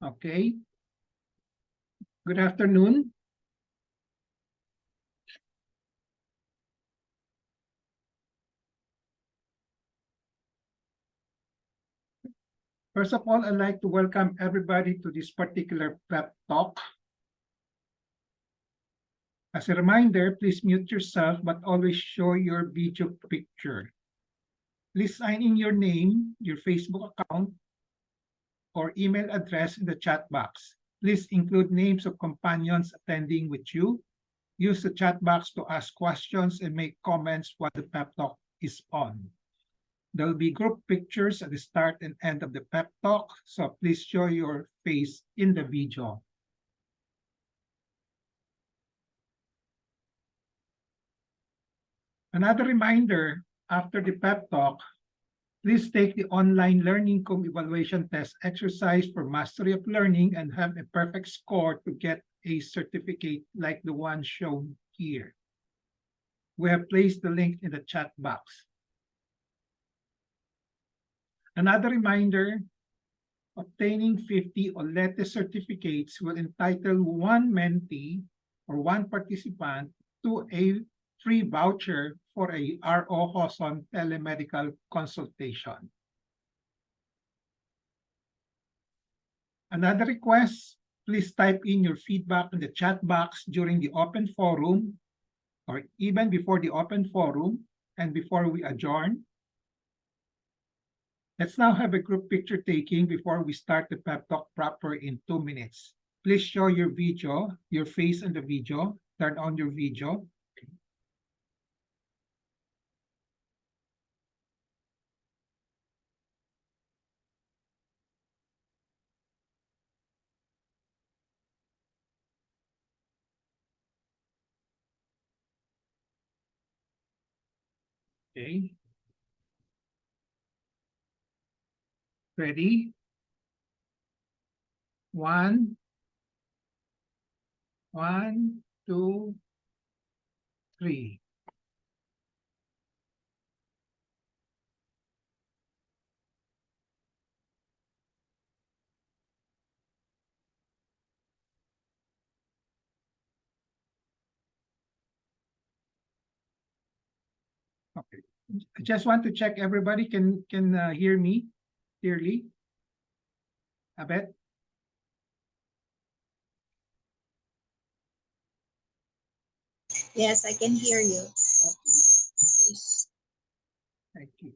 Okay. Good afternoon. First of all, I'd like to welcome everybody to this particular PEP talk. As a reminder, please mute yourself, but always show your video picture. Please sign in your name, your Facebook account, or email address in the chat box. Please include names of companions attending with you. Use the chat box to ask questions and make comments while the PEP talk is on. There will be group pictures at the start and end of the PEP talk, so please show your face in the video. Another reminder, after the PEP talk, please take the online learning com evaluation test exercise for mastery of learning and have a perfect score to get a certificate like the one shown here. We have placed the link in the chat box. Another reminder, obtaining 50 or latest certificates will entitle one mentee or one participant to a free voucher for a ROJoson telemedical consultation. Another request, please type in your feedback in the chat box during the open forum or even before the open forum and before we adjourn. Let's now have a group picture taking before we start the PEP talk proper in 2 minutes. Please show your video, your face in the video. Turn on your video. Okay. Ready? 1, 2, 3. Okay. I just want to check everybody can hear me clearly. Abet? Yes, I can hear you. Okay. Thank you.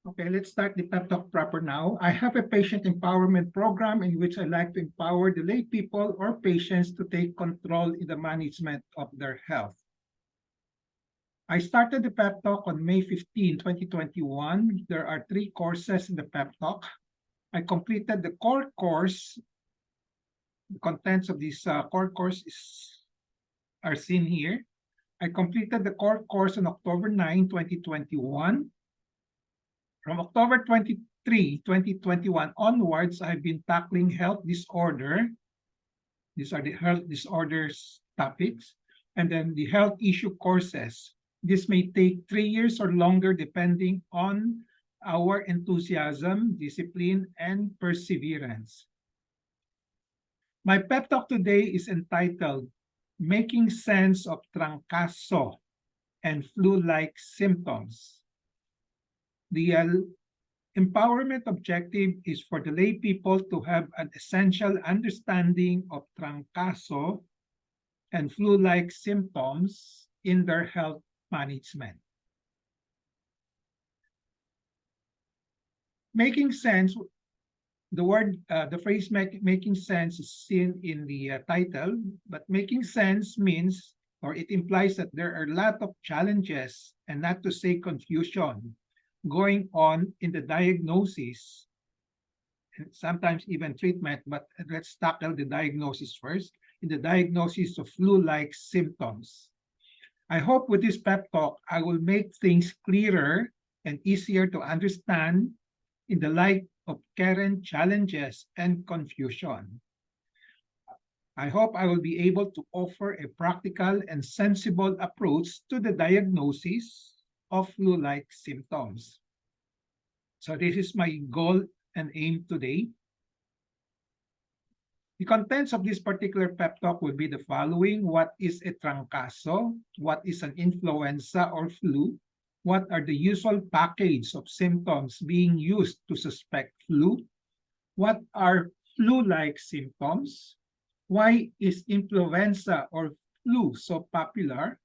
Okay, let's start the PEP talk proper now. I have a patient empowerment program in which I like to empower the lay people or patients to take control in the management of their health. I started the PEP talk on May 15, 2021. There are 3 courses in the PEP talk. I completed the core course. The contents of this core course are seen here. I completed the core course on October 9, 2021. From October 23, 2021 onwards, I've been tackling health disorder. These are the health disorders topics, and then the health issue courses. This may take 3 years or longer depending on our enthusiasm, discipline, and perseverance. My pep talk today is entitled Making Sense of Trangkaso and Flu-like Symptoms. The empowerment objective is for the lay people to have an essential understanding of Trangkaso and flu-like symptoms in their health management. Making sense, the phrase making sense is seen in the title, but making sense means, or it implies that there are a lot of challenges, and not to say confusion, going on in the diagnosis, and sometimes even treatment, but let's tackle the diagnosis first, in the diagnosis of flu-like symptoms. I hope with this pep talk, I will make things clearer and easier to understand in the light of current challenges and confusion. I hope I will be able to offer a practical and sensible approach to the diagnosis of flu-like symptoms. So this is my goal and aim today. The contents of this particular pep talk will be the following. What is a Trangkaso? What is an influenza or flu? What are the usual package of symptoms being used to suspect flu? What are flu-like symptoms? Why is influenza or flu so popular?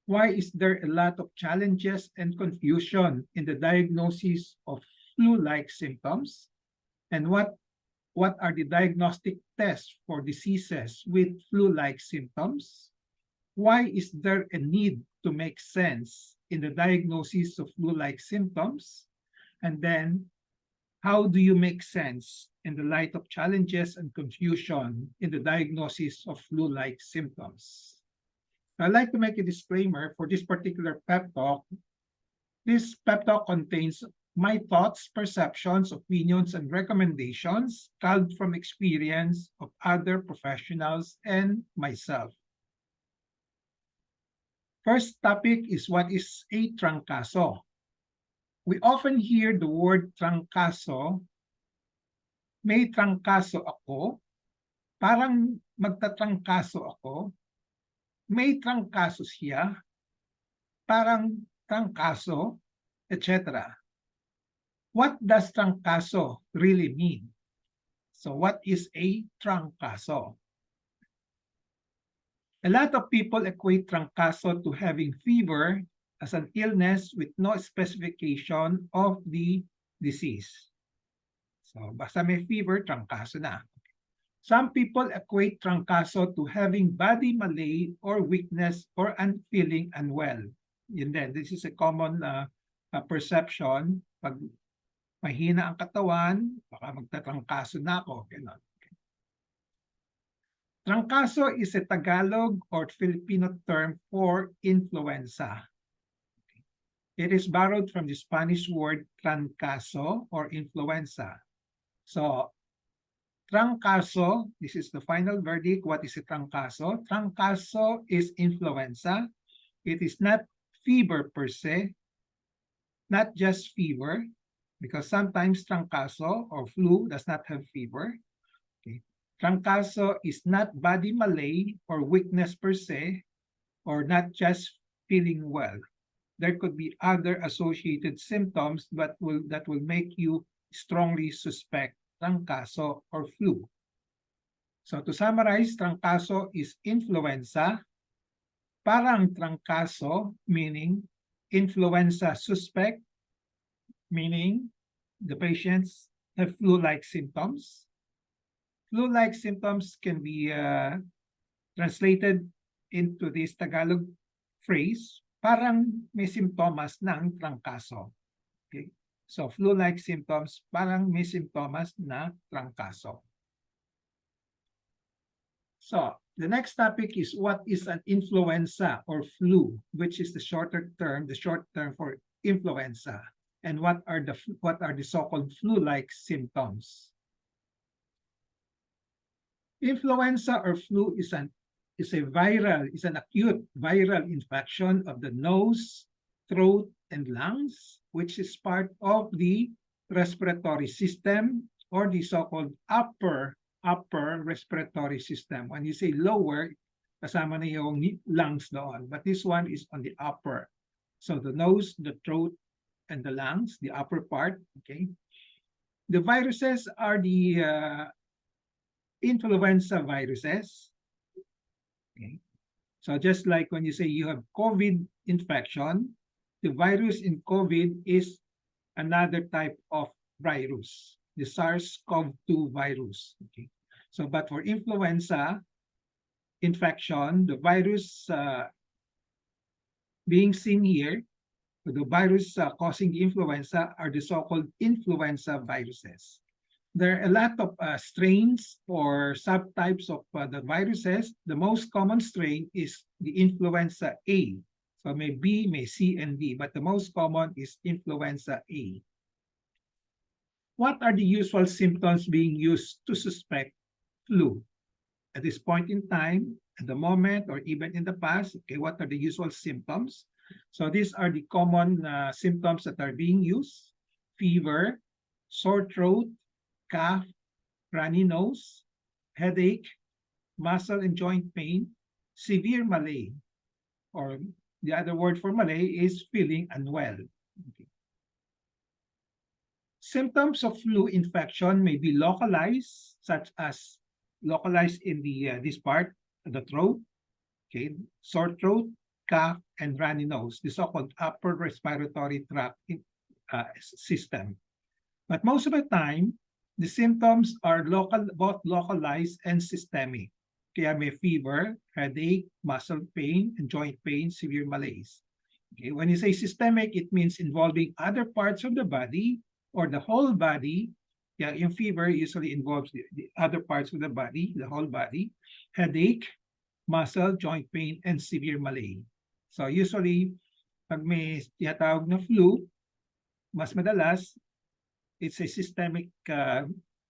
Why is there a lot of challenges and confusion in the diagnosis of flu-like symptoms? And what are the diagnostic tests for diseases with flu-like symptoms? Why is there a need to make sense in the diagnosis of flu-like symptoms? And then, how do you make sense in the light of challenges and confusion in the diagnosis of flu-like symptoms? I'd like to make a disclaimer for this particular pep talk. This pep talk contains my thoughts, perceptions, opinions, and recommendations culled from experience of other professionals and myself. First topic is what is a Trangkaso. We often hear the word Trangkaso. May trangkaso ako, parang magtatrangkaso ako. May trangkaso siya, parang trangkaso, etc. What does Trangkaso really mean? So what is a Trangkaso? A lot of people equate Trangkaso to having fever as an illness with no specification of the disease. So basta may fever, Trangkaso na. Some people equate Trangkaso to having body malaise or weakness or feeling unwell. Yun din, this is a common perception. Pag mahina ang katawan, baka magtatrangkaso na ako. Ganun. Trangkaso is a Tagalog or Filipino term for influenza. It is borrowed from the Spanish word trancaso or influenza. So, Trangkaso, this is the final verdict. What is a Trangkaso? Trangkaso is influenza. It is not fever per se, not just fever, because sometimes Trangkaso or flu does not have fever. Okay. Trangkaso is not body malaise or weakness per se, or not just feeling well. There could be other associated symptoms that will make you strongly suspect Trangkaso or flu. So to summarize, Trangkaso is influenza. Parang Trangkaso, meaning influenza suspect, meaning the patients have flu-like symptoms. Flu-like symptoms can be translated into this Tagalog phrase, parang may simptomas ng Trangkaso. Okay? So flu-like symptoms, parang may simptomas na Trangkaso. So the next topic is what is an influenza or flu, which is the short term for influenza. And what are the so-called flu-like symptoms? Influenza or flu is an acute viral infection of the nose, throat, and lungs, which is part of the respiratory system or the so-called upper respiratory system. When you say lower, kasama na yung lungs doon, but this one is on the upper. So the nose, the throat, and the lungs, the upper part, okay? The viruses are the influenza viruses. Okay. So just like when you say you have COVID infection, the virus in COVID is another type of virus, the SARS-CoV-2 virus. Okay. So, but for influenza infection, the virus being seen here, the virus causing the influenza are the so-called influenza viruses. There are a lot of strains or subtypes of the viruses. The most common strain is the influenza A. So may B, may C, and D, but the most common is influenza A. What are the usual symptoms being used to suspect flu? At this point in time, at the moment, or even in the past, okay, what are the usual symptoms? So these are the common symptoms that are being used: fever, sore throat, cough, runny nose, headache, muscle and joint pain, severe malaise, or the other word for malaise is feeling unwell. Okay. Symptoms of flu infection may be localized, such as localized in this part of the throat, okay, sore throat, cough, and runny nose, the so-called upper respiratory tract system. But most of the time, the symptoms are both localized and systemic. Kaya may fever, headache, muscle pain, and joint pain, severe malaise. Okay, when you say systemic, it means involving other parts of the body or the whole body. Yeah, yung fever usually involves the other parts of the body, the whole body. Headache, muscle, joint pain, and severe malaise. So usually, pag may tinatawag na flu, mas madalas, it's a systemic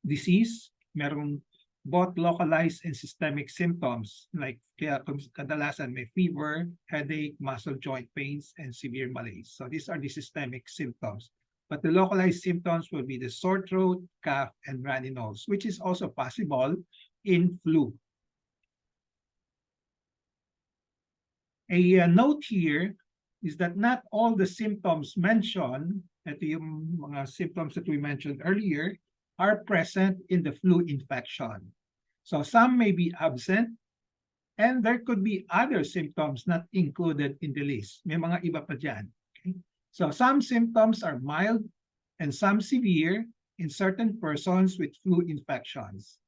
disease. Merong both localized and systemic symptoms. Like, kaya kadalasan may fever, headache, muscle joint pains, and severe malaise. So these are the systemic symptoms. But the localized symptoms will be the sore throat, cough, and runny nose, which is also possible in flu. A note here is that not all the symptoms mentioned, ito yung mga symptoms that we mentioned earlier, are present in the flu infection. So some may be absent, and there could be other symptoms not included in the list. May mga iba pa dyan. Okay? So some symptoms are mild and some severe in certain persons with flu infections.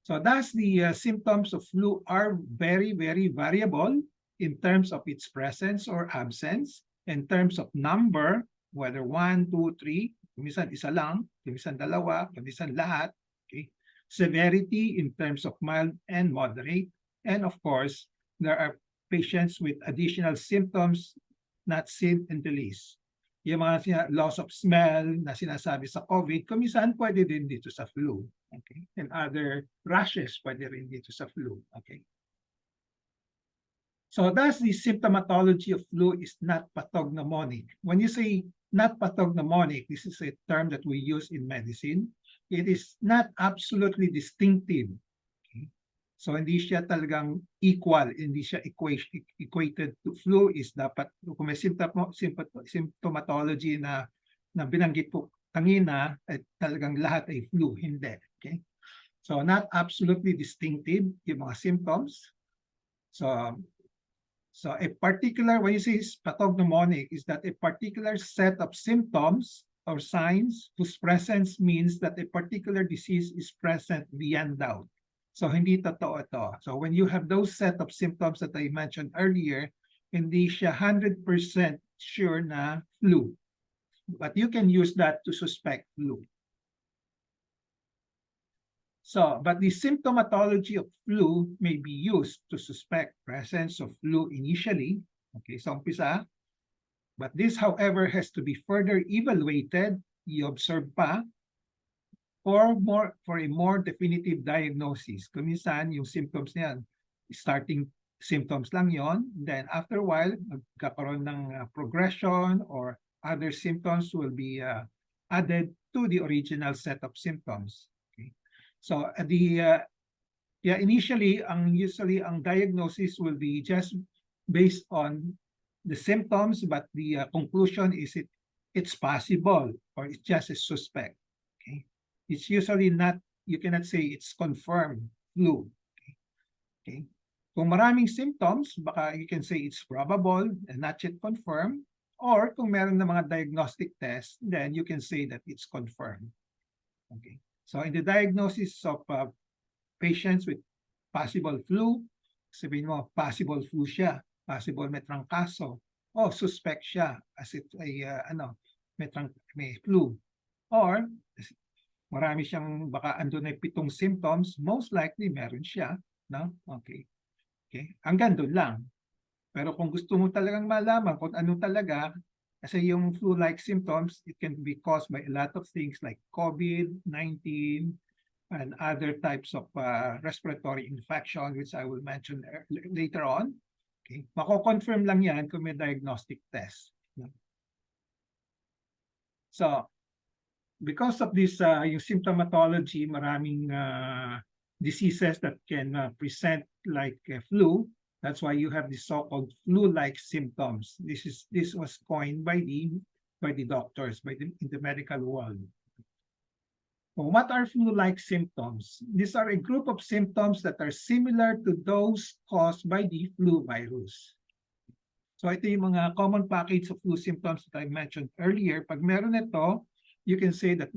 So thus the symptoms of flu are very, very variable in terms of its presence or absence, in terms of number, whether 1, 2, 3, kumisan isa lang, kumisan dalawa, kumisan lahat, okay? Severity in terms of mild and moderate, and of course, there are patients with additional symptoms not seen in the list. Yung mga loss of smell na sinasabi sa COVID, kumisan pwede din dito sa flu, okay? And other rashes pwede rin dito sa flu, okay? So thus the symptomatology of flu is not pathognomonic. When you say not pathognomonic, this is a term that we use in medicine. It is not absolutely distinctive. Okay? So hindi siya talagang equal, hindi siya equated to flu. Is dapat kung may symptomatology na binanggit ko kanina, talagang lahat ay flu, hindi. Okay? So not absolutely distinctive yung mga symptoms. So a particular, when you say pathognomonic, is that a particular set of symptoms or signs whose presence means that a particular disease is present beyond doubt. So hindi totoo ito. So when you have those set of symptoms that I mentioned earlier, hindi siya 100% sure na flu. But you can use that to suspect flu. So, but the symptomatology of flu may be used to suspect presence of flu initially. Okay, so umpisa. But this, however, has to be further evaluated, i-observe pa, for a more definitive diagnosis. Kuminsan, yung symptoms niyan, starting symptoms lang yon. Then after a while, magkakaroon ng progression or other symptoms will be added to the original set of symptoms. So initially, usually ang diagnosis will be just based on the symptoms, but the conclusion is it's possible or it's just a suspect. Okay, it's usually not. You cannot say it's confirmed flu. Okay. Kung maraming symptoms, baka you can say it's probable and not yet confirmed. Or kung meron na mga diagnostic tests, then you can say that it's confirmed. Okay. So in the diagnosis of patients with possible flu, sabihin mo, possible flu siya, possible may Trangkaso, o suspect siya as it ay may flu. Or marami siyang, baka andun ay 7 symptoms, most likely meron siya, no? Okay. Okay. Hanggang doon lang. Pero kung gusto mo talagang malaman kung ano talaga, kasi yung flu-like symptoms, it can be caused by a lot of things like COVID-19 and other types of respiratory infection, which I will mention later on. Okay. Mako-confirm lang yan kung may diagnostic test. So, because of this yung symptomatology, maraming diseases that can present like flu. That's why you have the so-called flu-like symptoms. This was coined by the doctors, in the medical world. So what are flu-like symptoms? These are a group of symptoms that are similar to those caused by the flu virus. So ito yung mga common package of flu symptoms that I mentioned earlier. Pag meron ito, you can say that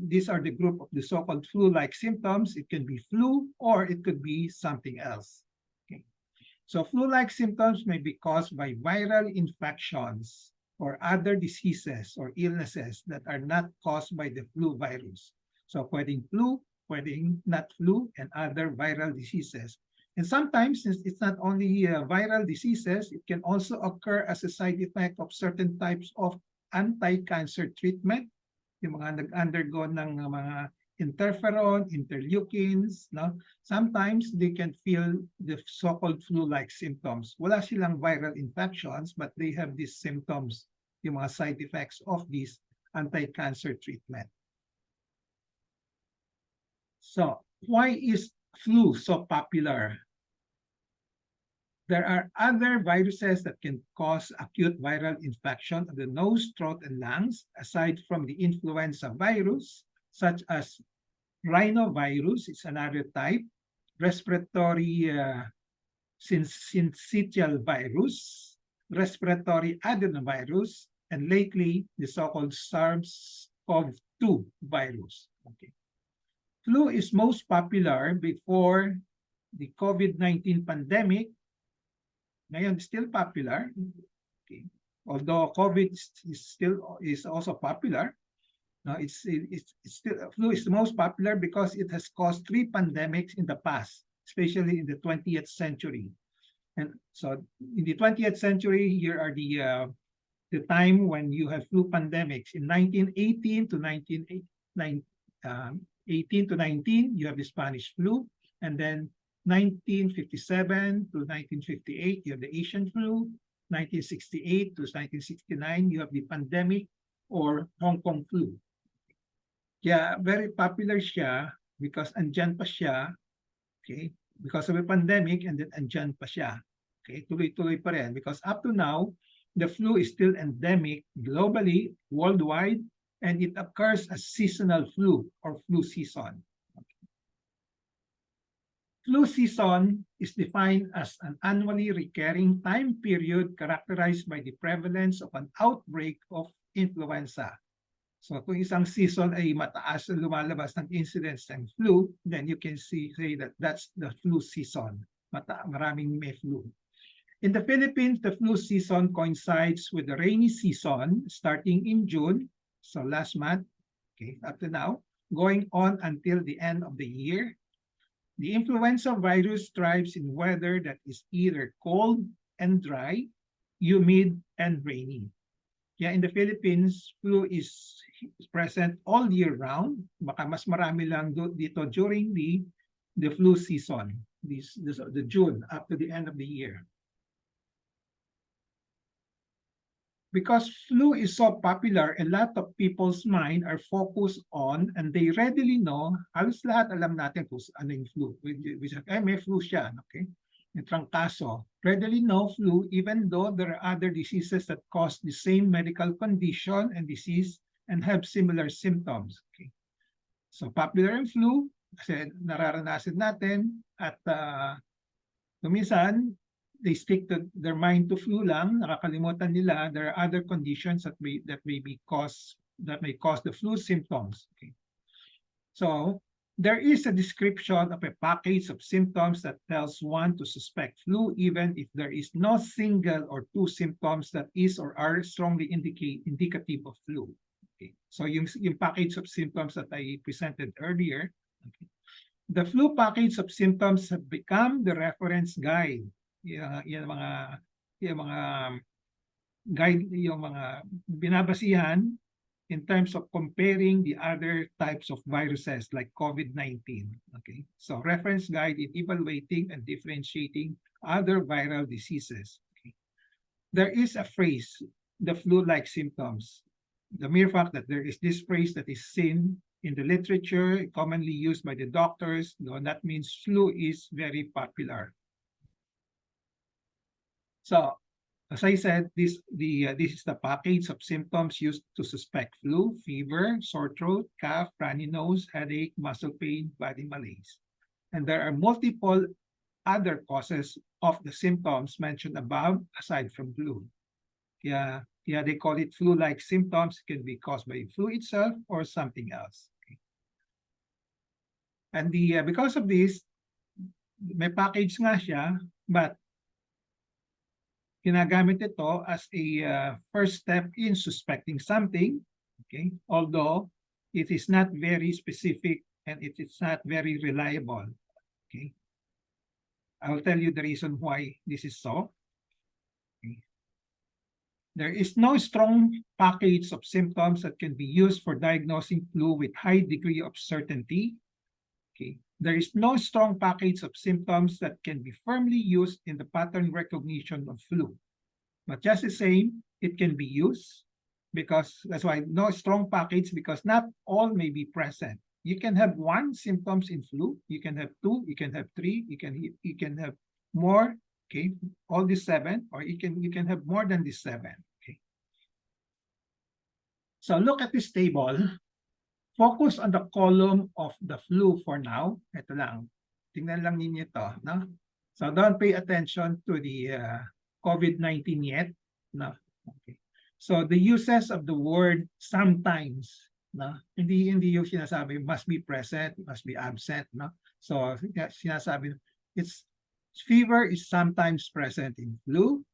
these are the group of the so-called flu-like symptoms. It can be flu or it could be something else. Okay. So flu-like symptoms may be caused by viral infections or other diseases or illnesses that are not caused by the flu virus. So pwedeng flu, pwedeng not flu, and other viral diseases. And sometimes, since it's not only viral diseases, it can also occur as a side effect of certain types of anti-cancer treatment. Yung mga nag-undergo ng mga interferon, interleukins, no? Sometimes they can feel the so-called flu-like symptoms. Wala silang viral infections, but they have these symptoms, yung mga side effects of this anti-cancer treatment. So, why is flu so popular? There are other viruses that can cause acute viral infection of the nose, throat, and lungs, aside from the influenza virus, such as rhinovirus, it's another type, respiratory syncytial virus, respiratory adenovirus, and lately the so-called SARS-CoV-2 virus. Okay. Flu is most popular before the COVID-19 pandemic. Ngayon, still popular. Okay. Although COVID is also popular, it's still flu is the most popular because it has caused 3 pandemics in the past, especially in the 20th century. And so, in the 20th century, here are the time when you have flu pandemics. In 1918 to 1919, you have the Spanish flu, and then 1957 to 1958, you have the Asian flu. 1968 to 1969, you have the pandemic or Hong Kong flu. Kaya very popular siya because andyan pa siya, okay, because of a pandemic, and then andyan pa siya. Okay, tuloy-tuloy pa rin because up to now, the flu is still endemic globally, worldwide, and it occurs as seasonal flu or flu season. Flu season is defined as an annually recurring time period characterized by the prevalence of an outbreak of influenza. So kung isang season ay mataas na lumalabas ng incidence ng flu, then you can say that that's the flu season. Maraming may flu. In the Philippines, the flu season coincides with the rainy season starting in June, so last month, okay, up to now, going on until the end of the year. The influenza virus thrives in weather that is either cold and dry, humid, and rainy. Yeah, in the Philippines, flu is present all year round. Baka mas marami lang dito during the flu season, the June up to the end of the year. Because flu is so popular, a lot of people's mind are focused on, and they readily know, halos lahat alam natin kung ano yung flu. May flu siya, okay? Yung Trangkaso. Readily know flu even though there are other diseases that cause the same medical condition and disease and have similar symptoms. Okay? So popular yung flu, kasi nararanasan natin, at kuminsan, they stick to their mind to flu lang, nakakalimutan nila there are other conditions that may cause the flu symptoms. Okay. So there is a description of a package of symptoms that tells one to suspect flu even if there is no single or 2 symptoms that is or are strongly indicative of flu. Okay. So yung package of symptoms that I presented earlier, okay. The flu package of symptoms have become the reference guide. Yung mga guide, yung mga binabasihan in terms of comparing the other types of viruses like COVID-19. Okay, so reference guide in evaluating and differentiating other viral diseases. Okay. There is a phrase, the flu-like symptoms. The mere fact that there is this phrase that is seen in the literature, commonly used by the doctors, that means flu is very popular. So as I said, this is the package of symptoms used to suspect flu: fever, sore throat, cough, runny nose, headache, muscle pain, body malaise. And there are multiple other causes of the symptoms mentioned above aside from flu. Yeah, they call it flu-like symptoms. It can be caused by flu itself or something else. Okay. And because of this, may package nga siya, but ginagamit ito as a first step in suspecting something, okay? Although it is not very specific and it is not very reliable, okay? I will tell you the reason why this is so. Okay. There is no strong package of symptoms that can be used for diagnosing flu with high degree of certainty. Okay. There is no strong package of symptoms that can be firmly used in the pattern recognition of flu. But just the same, it can be used because that's why no strong package, because not all may be present. You can have one symptoms in flu, you can have two, you can have three, you can have more, okay, all these seven, or you can have more than these seven. Okay. So look at this table. Focus on the column of the flu for now. Ito lang. Tingnan lang ninyo ito. No? So don't pay attention to the COVID-19 yet. No? Okay. So the uses of the word sometimes. No? Hindi yung sinasabi must be present, must be absent. No? So sinasabi, it's fever is sometimes present in flu.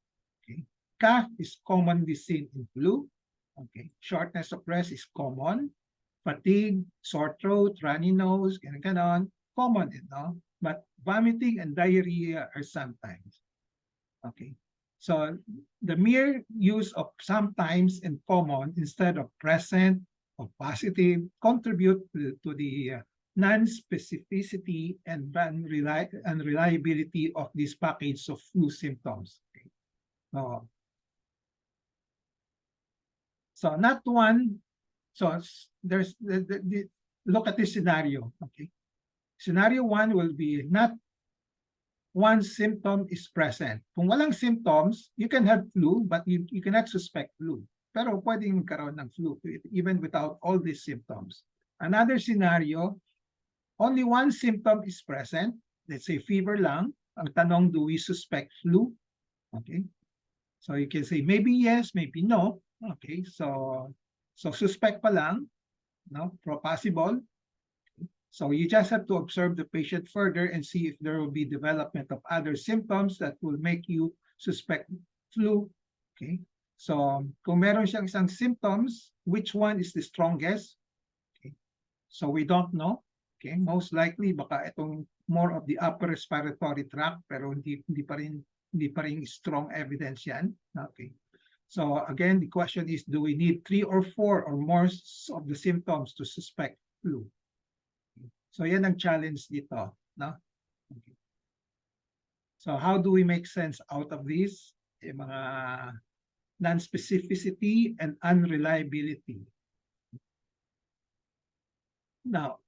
Okay. Cough is commonly seen in flu. Okay. Shortness of breath is common. Fatigue, sore throat, runny nose, ganon, common, no? But vomiting and diarrhea are sometimes. Okay. So the mere use of sometimes and common instead of present or positive contribute to the non-specificity and unreliability of this package of flu symptoms. Okay. So not one. So there's look at this scenario. Okay, scenario one will be not one symptom is present. Kung walang symptoms, you can have flu, but you cannot suspect flu. Pero pwedeng magkaroon ng flu even without all these symptoms. Another scenario, only one symptom is present. Let's say fever lang. Ang tanong, do we suspect flu? Okay, so you can say maybe yes, maybe no. Okay, so suspect pa lang, no, possible. So you just have to observe the patient further and see if there will be development of other symptoms that will make you suspect flu. Okay, so kung meron siyang isang symptoms, which one is the strongest? Okay, so we don't know. Okay, most likely baka itong more of the upper respiratory tract, pero hindi pa rin strong evidence yan. Okay. So again, the question is, do we need 3 or 4 or more of the symptoms to suspect flu? So yan ang challenge dito. No? Okay. So how do we make sense out of this? Yung mga non-specificity and unreliability. Now,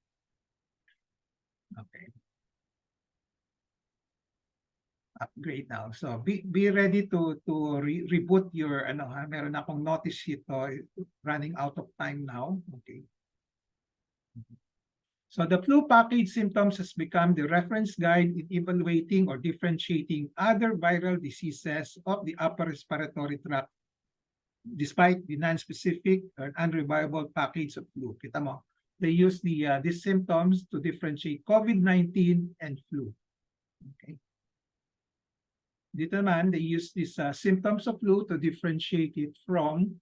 okay. Upgrade now. So be ready to reboot your meron akong notice sheet running out of time now. Okay. So the flu package symptoms has become the reference guide in evaluating or differentiating other viral diseases of the upper respiratory tract despite the non-specific or unreliable package of flu. Kita mo, they use these symptoms to differentiate COVID-19 and flu. Okay. Dito naman, they use these symptoms of flu to differentiate it from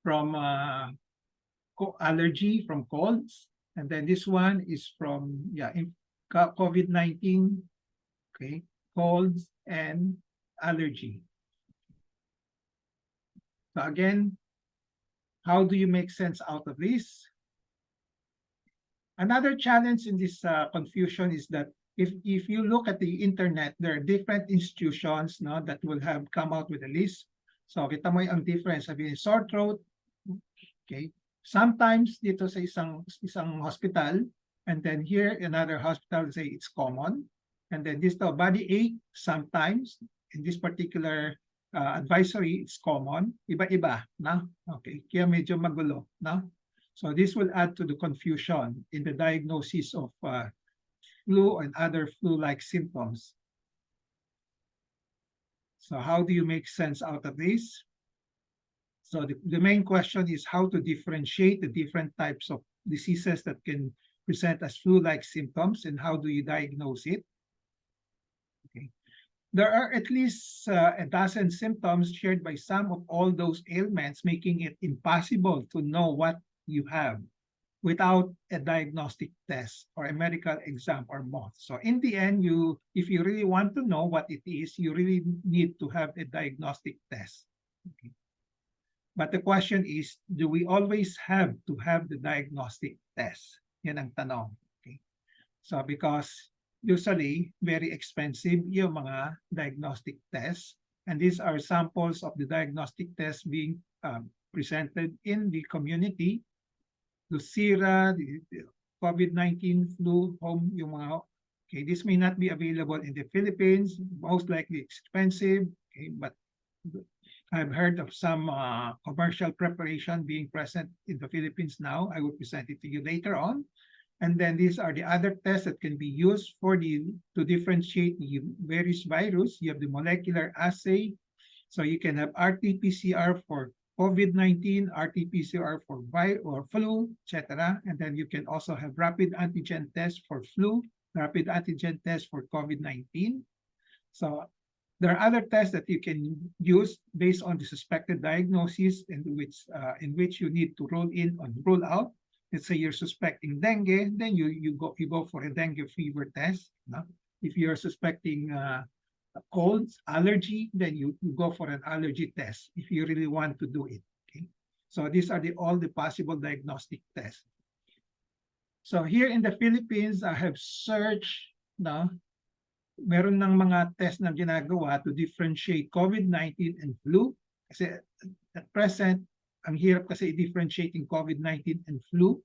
from allergy, from colds. And then this one is from, COVID-19, okay, colds and allergy. So again, how do you make sense out of this? Another challenge in this confusion is that if you look at the internet, there are different institutions, no, that will have come out with a list. So kita mo ang difference, sabihin sore throat, okay. Sometimes dito sa isang hospital, and then here another hospital say it's common, and then this body ache sometimes in this particular advisory it's common, iba-iba, na? Okay, kaya medyo magulo, na? So this will add to the confusion in the diagnosis of flu and other flu-like symptoms. So how do you make sense out of this? So the main question is how to differentiate the different types of diseases that can present as flu-like symptoms and how do you diagnose it? Okay. There are at least a dozen symptoms shared by some of all those ailments, making it impossible to know what you have without a diagnostic test or a medical exam or both. So in the end, if you really want to know what it is, you really need to have a diagnostic test. Okay. But the question is, do we always have to have the diagnostic test? Yan ang tanong. Okay. So because usually very expensive yung mga diagnostic tests, and these are samples of the diagnostic tests being presented in the community. Lucira, the COVID-19 flu home, yung mga, okay, this may not be available in the Philippines, most likely expensive, okay, but I've heard of some commercial preparation being present in the Philippines now. I will present it to you later on. And then these are the other tests that can be used to differentiate the various virus. You have the molecular assay. So you can have RT-PCR for COVID-19, RT-PCR for flu, etc. And then you can also have rapid antigen test for flu, rapid antigen test for COVID-19. So there are other tests that you can use based on the suspected diagnosis in which you need to rule in or rule out. Let's say you're suspecting dengue, then you go for a dengue fever test. No? If you're suspecting colds, allergy, then you go for an allergy test if you really want to do it. Okay, so these are all the possible diagnostic tests. So here in the Philippines, I have searched, no, meron ng mga test na ginagawa to differentiate COVID-19 and flu. Kasi at present, ang hirap kasi i-differentiate yung COVID-19 and flu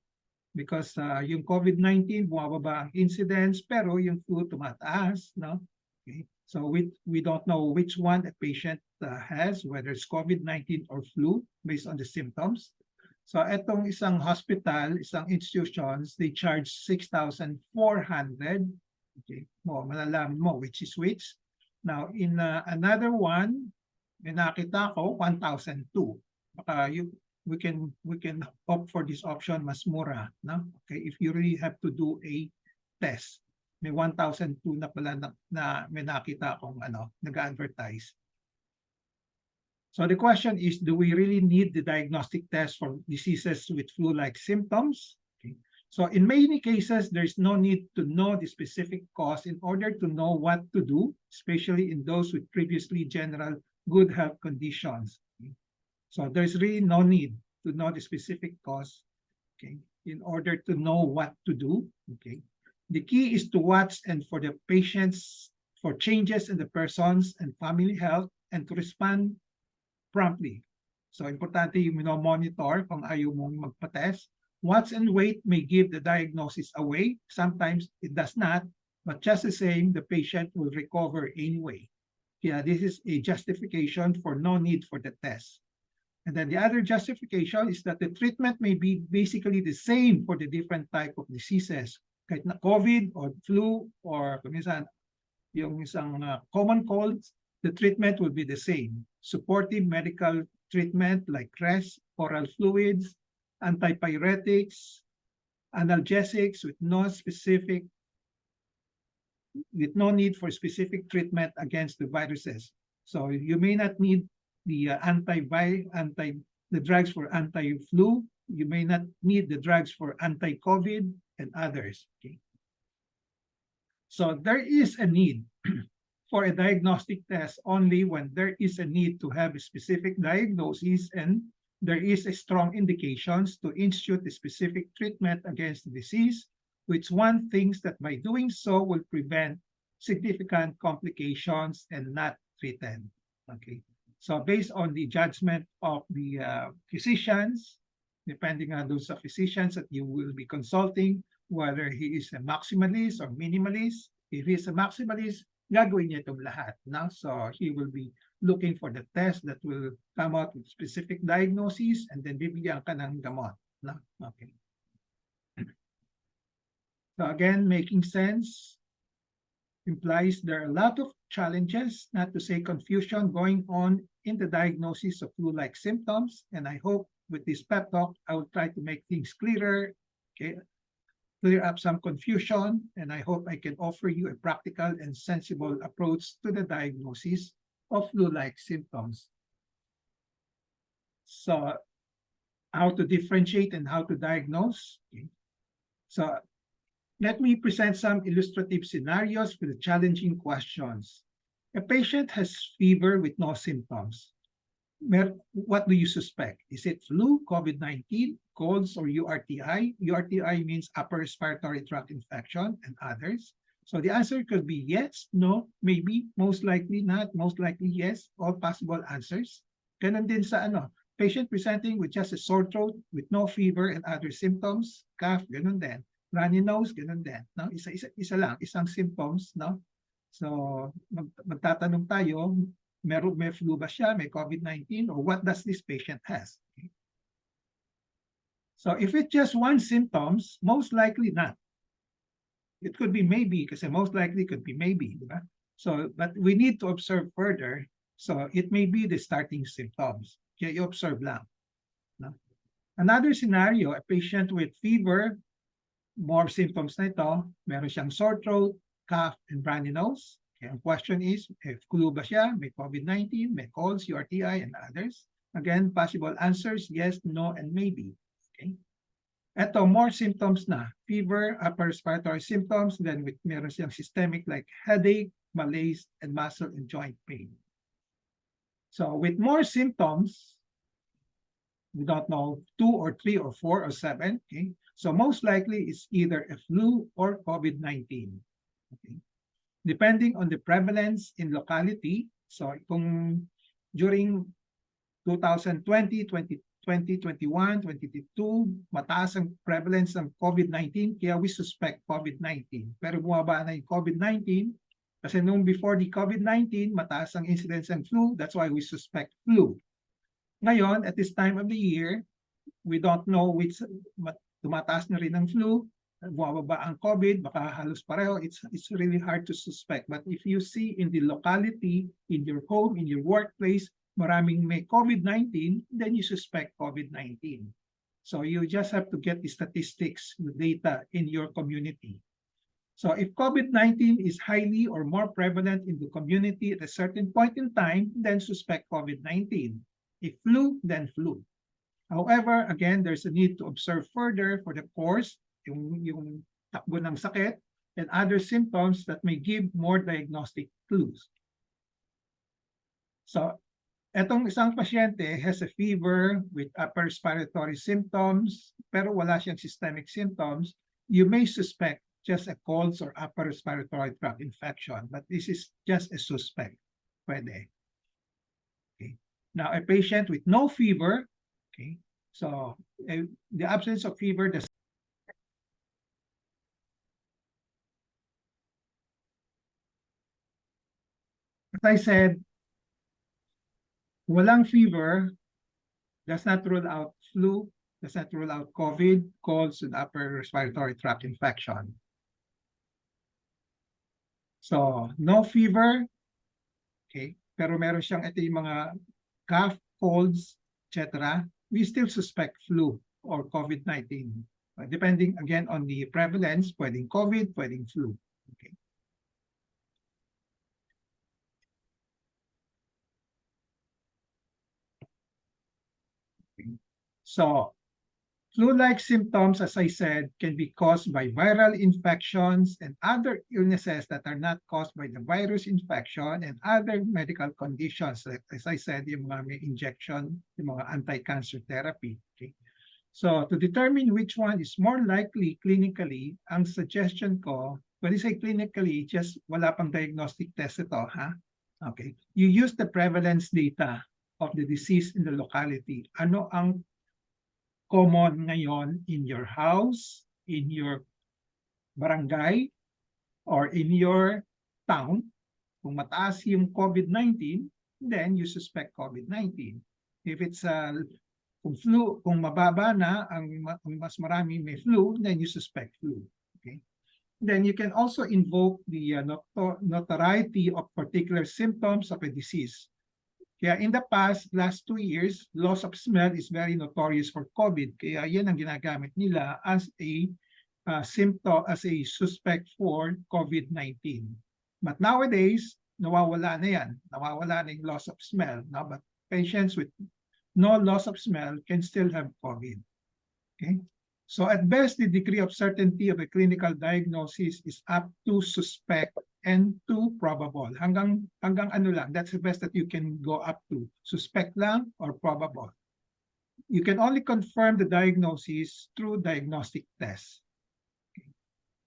because yung COVID-19 bumababa ang incidence pero yung flu tumataas, no? Okay. So we don't know which one a patient has, whether it's COVID-19 or flu based on the symptoms. So etong isang hospital, isang institutions, they charge 6,400. Okay, malalaman mo which is which. Now, in another one, may nakita ko 1,002. Baka we can opt for this option, mas mura, no? Okay, if you really have to do a test, may 1,002 na pala na may nakita akong nag-advertise. So the question is, do we really need the diagnostic test for diseases with flu-like symptoms? Okay. So in many cases, there's no need to know the specific cause in order to know what to do, especially in those with previously general good health conditions. Okay. So there's really no need to know the specific cause, okay, in order to know what to do. Okay. The key is to watch and for the patients for changes in the person's and family health and to respond promptly. So importante yung monitor kung ayaw mong magpa-test. Watch and wait may give the diagnosis away. Sometimes it does not, but just the same, the patient will recover anyway. Yeah, this is a justification for no need for the test. And then the other justification is that the treatment may be basically the same for the different type of diseases. Kahit na COVID or flu or minsan yung isang common colds, the treatment will be the same. Supportive medical treatment like rest, oral fluids, antipyretics, analgesics with no need for specific treatment against the viruses. So you may not need the the drugs for anti-flu. You may not need the drugs for anti-COVID and others. Okay? So there is a need for a diagnostic test only when there is a need to have a specific diagnosis and there is a strong indications to institute a specific treatment against the disease, which one thinks that by doing so will prevent significant complications and not treated. Okay. So based on the judgment of the physicians, depending on those physicians that you will be consulting, whether he is a maximalist or minimalist. If he is a maximalist, gagawin niya itong lahat. No? So he will be looking for the test that will come out with specific diagnosis and then bibigyan ka ng gamot. No? Okay. So again, making sense implies there are a lot of challenges, not to say confusion, going on in the diagnosis of flu-like symptoms. And I hope with this pep talk, I will try to make things clearer, okay, clear up some confusion, and I hope I can offer you a practical and sensible approach to the diagnosis of flu-like symptoms. So how to differentiate and how to diagnose. Okay. So let me present some illustrative scenarios for the challenging questions. A patient has fever with no symptoms. What do you suspect? Is it flu, COVID-19, colds, or URTI? URTI means upper respiratory tract infection and others. So the answer could be yes, no, maybe, most likely not, most likely yes, all possible answers. Ganun din sa patient presenting with just a sore throat with no fever and other symptoms, cough, ganun din. Runny nose, ganun din. No? Isa lang, isang symptoms, no? So magtatanong tayo, may flu ba siya, may COVID-19, or what does this patient has? Okay. So if it's just one symptoms, most likely not. It could be maybe, kasi most likely could be maybe. Diba? So, but we need to observe further. So it may be the starting symptoms. Kaya you observe lang. No? Another scenario, a patient with fever, more symptoms na ito, meron siyang sore throat, cough, and runny nose. Okay, ang question is, if flu ba siya, may COVID-19, may colds, URTI, and others? Again, possible answers, yes, no, and maybe. Okay. Ito, more symptoms na. Fever, upper respiratory symptoms, then with meron siyang systemic like headache, malaise, and muscle and joint pain. So with more symptoms, we don't know 2 or 3 or 4 or 7. Okay. So most likely it's either a flu or COVID-19. Okay. Depending on the prevalence in locality. So kung during 2020, 2021, 2022, mataas ang prevalence ng COVID-19, kaya we suspect COVID-19. Pero bumaba na yung COVID-19, kasi nung before the COVID-19, mataas ang incidence ng flu, that's why we suspect flu. Ngayon, at this time of the year, we don't know which tumataas na rin ang flu, bumababa ang COVID, baka halos pareho, it's really hard to suspect. But if you see in the locality, in your home, in your workplace, maraming may COVID-19, then you suspect COVID-19. So you just have to get the statistics, the data in your community. So if COVID-19 is highly or more prevalent in the community at a certain point in time, then suspect COVID-19. If flu, then flu. However, again, there's a need to observe further for the course, yung takbo ng sakit, and other symptoms that may give more diagnostic clues. So, etong isang pasyente has a fever with upper respiratory symptoms, pero wala siyang systemic symptoms. You may suspect just a colds or upper respiratory tract infection, but this is just a suspect. Pwede. Okay. Now, a patient with no fever, okay, so the absence of fever does. As I said, walang fever does not rule out flu, does not rule out COVID, colds, and upper respiratory tract infection. So, no fever, okay, pero meron siyang ito yung mga cough, colds, etc. We still suspect flu or COVID-19. Depending again on the prevalence, pwedeng COVID, pwedeng flu. Okay. So flu-like symptoms, as I said, can be caused by viral infections and other illnesses that are not caused by the virus infection and other medical conditions. Like, as I said, yung mga may injection, yung mga anti-cancer therapy. Okay? So to determine which one is more likely clinically, ang suggestion ko, when I say clinically, just wala pang diagnostic test ito, ha? Okay. You use the prevalence data of the disease in the locality. Ano ang common ngayon in your house, in your barangay, or in your town? Kung mataas yung COVID-19, then you suspect COVID-19. If it's kung flu, kung mababa na ang mas marami may flu, then you suspect flu. Okay. Then you can also invoke the notoriety of particular symptoms of a disease. Kaya in the last 2 years, loss of smell is very notorious for COVID. Kaya yan ang ginagamit nila as a symptom, as a suspect for COVID-19. But nowadays, nawawala na yan. Nawawala na yung loss of smell. No? But patients with no loss of smell can still have COVID. Okay? So at best, the degree of certainty of a clinical diagnosis is up to suspect and to probable. Hanggang ano lang, that's the best that you can go up to. Suspect lang or probable. You can only confirm the diagnosis through diagnostic tests. Okay.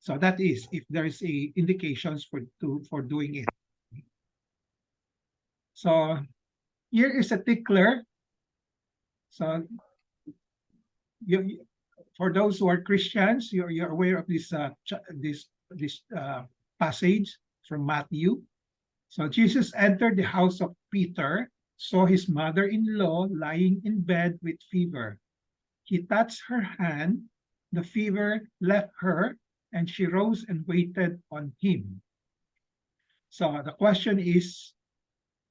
So that is if there is a indications for doing it. So here is a tickler. So for those who are Christians, you're aware of this passage from Matthew. So Jesus entered the house of Peter, saw his mother-in-law lying in bed with fever. He touched her hand, the fever left her, and she rose and waited on him. So the question is,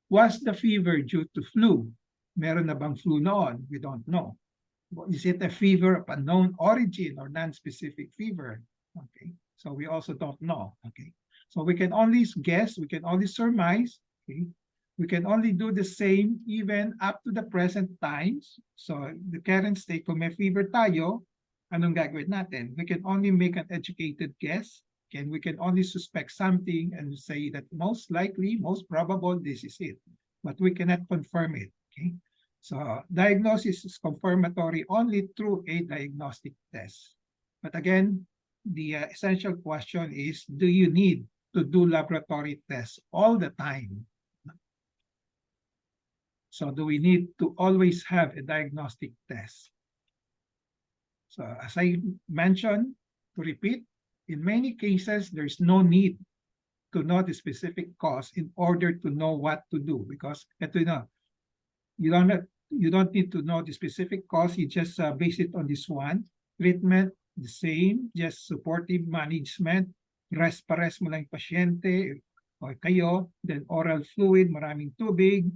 was the fever due to flu? Meron na bang flu noon? We don't know. Is it a fever of unknown origin or non-specific fever? Okay, so we also don't know. Okay, so we can only guess, we can only surmise. Okay, we can only do the same even up to the present times. So the current state, kung may fever tayo, anong gagawin natin? We can only make an educated guess. And we can only suspect something and say that most likely, most probable, this is it. But we cannot confirm it. Okay. So diagnosis is confirmatory only through a diagnostic test. But again, the essential question is, do you need to do laboratory tests all the time? So do we need to always have a diagnostic test? So as I mentioned, to repeat, in many cases, there's no need to know the specific cause in order to know what to do, because you don't need to know the specific cause. You just base it on this one. Treatment, the same, just supportive management. Pares mo lang yung pasyente o kayo. Then oral fluid, maraming tubig.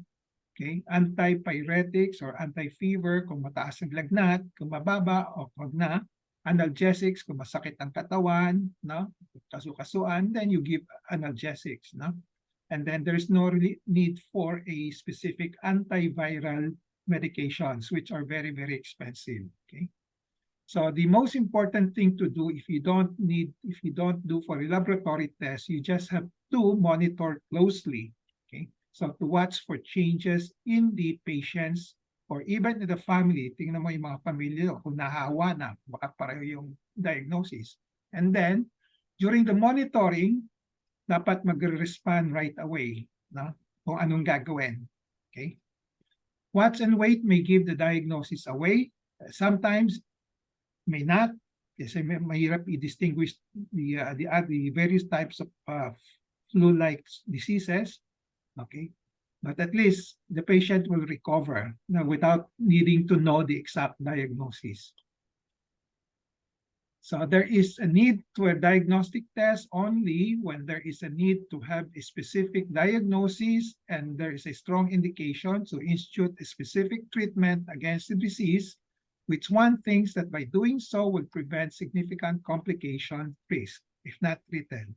Okay, antipyretics or anti-fever kung mataas ang lagnat, kung mababa o wag na. Analgesics kung masakit ang katawan, no? Kasu-kasuan, then you give analgesics, no? And then there's no need for a specific antiviral medications, which are very, very expensive. Okay. So the most important thing to do if you don't do for a laboratory test, you just have to monitor closely. Okay. So to watch for changes in the patient's or even in the family. Tingnan mo yung mga pamilya kung nahawa na, baka pareho yung diagnosis. And then, during the monitoring, dapat mag-respond right away, no? Kung anong gagawin. Okay? Watch and wait may give the diagnosis away. Sometimes, may not. Kasi mahirap i-distinguish the various types of flu-like diseases. Okay? But at least the patient will recover without needing to know the exact diagnosis. So there is a need to a diagnostic test only when there is a need to have a specific diagnosis and there is a strong indication to institute a specific treatment against the disease, which one thinks that by doing so will prevent significant complication risk if not treated.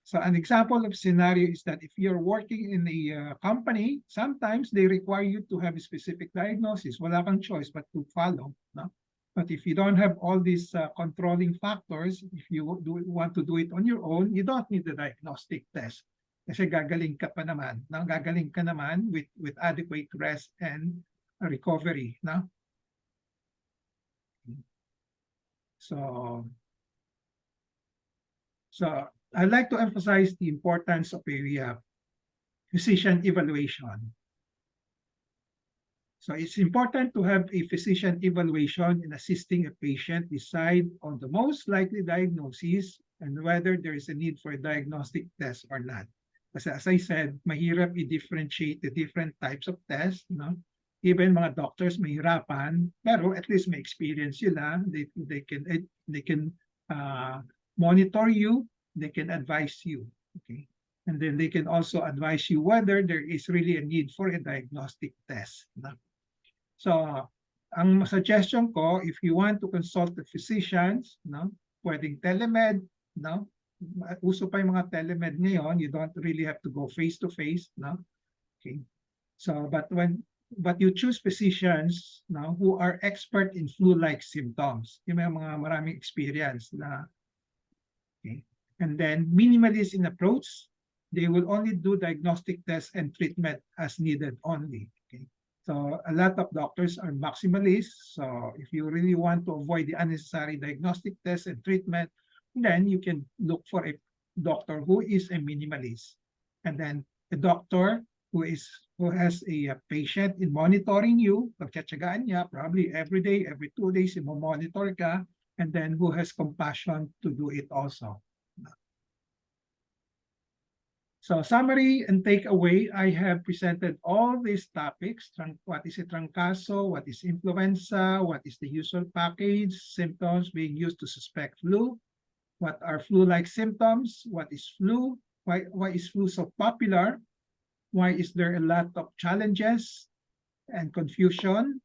So an example of scenario is that if you're working in a company, sometimes they require you to have a specific diagnosis. Wala kang choice but to follow. No? But if you don't have all these controlling factors, if you want to do it on your own, you don't need the diagnostic test. Kasi gagaling ka pa naman. No? Gagaling ka naman with adequate rest and recovery. No? So I'd like to emphasize the importance of a physician evaluation. So it's important to have a physician evaluation in assisting a patient decide on the most likely diagnosis and whether there is a need for a diagnostic test or not. Kasi as I said, mahirap i-differentiate the different types of tests. No? Even mga doctors mahirapan, pero at least may experience sila. They can monitor you, they can advise you. Okay. And then they can also advise you whether there is really a need for a diagnostic test. No? So, ang suggestion ko, if you want to consult the physicians, no, pwedeng telemed, no? Uso pa yung mga telemed ngayon, you don't really have to go face to face, no? Okay. So, but you choose physicians, no, who are expert in flu-like symptoms. Yung mga maraming experience na. Okay. And then minimalist in approach, they will only do diagnostic tests and treatment as needed only. Okay. So a lot of doctors are maximalists. So if you really want to avoid the unnecessary diagnostic tests and treatment, then you can look for a doctor who is a minimalist. And then a doctor who has a patient in monitoring you, pagtsatsagaan niya, probably every day, every 2 days, monitor ka, and then who has compassion to do it also. So summary and takeaway, I have presented all these topics. What is a Trangkaso? What is influenza? What is the usual package? Symptoms being used to suspect flu. What are flu-like symptoms? What is flu? Why is flu so popular? Why is there a lot of challenges and confusion?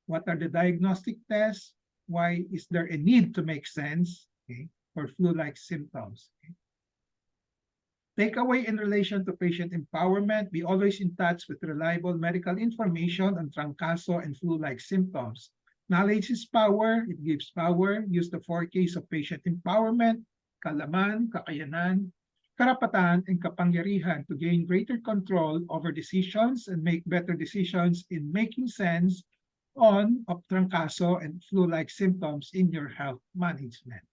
What are the diagnostic tests? Why is there a need to make sense, okay, for flu-like symptoms? Okay. Takeaway in relation to patient empowerment, be always in touch with reliable medical information on Trangkaso and flu-like symptoms. Knowledge is power, it gives power. Use the 4 Ks of patient empowerment: kaalaman, kakayanan, karapatan, and kapangyarihan to gain greater control over decisions and make better decisions in making sense of Trangkaso and flu-like symptoms in your health management.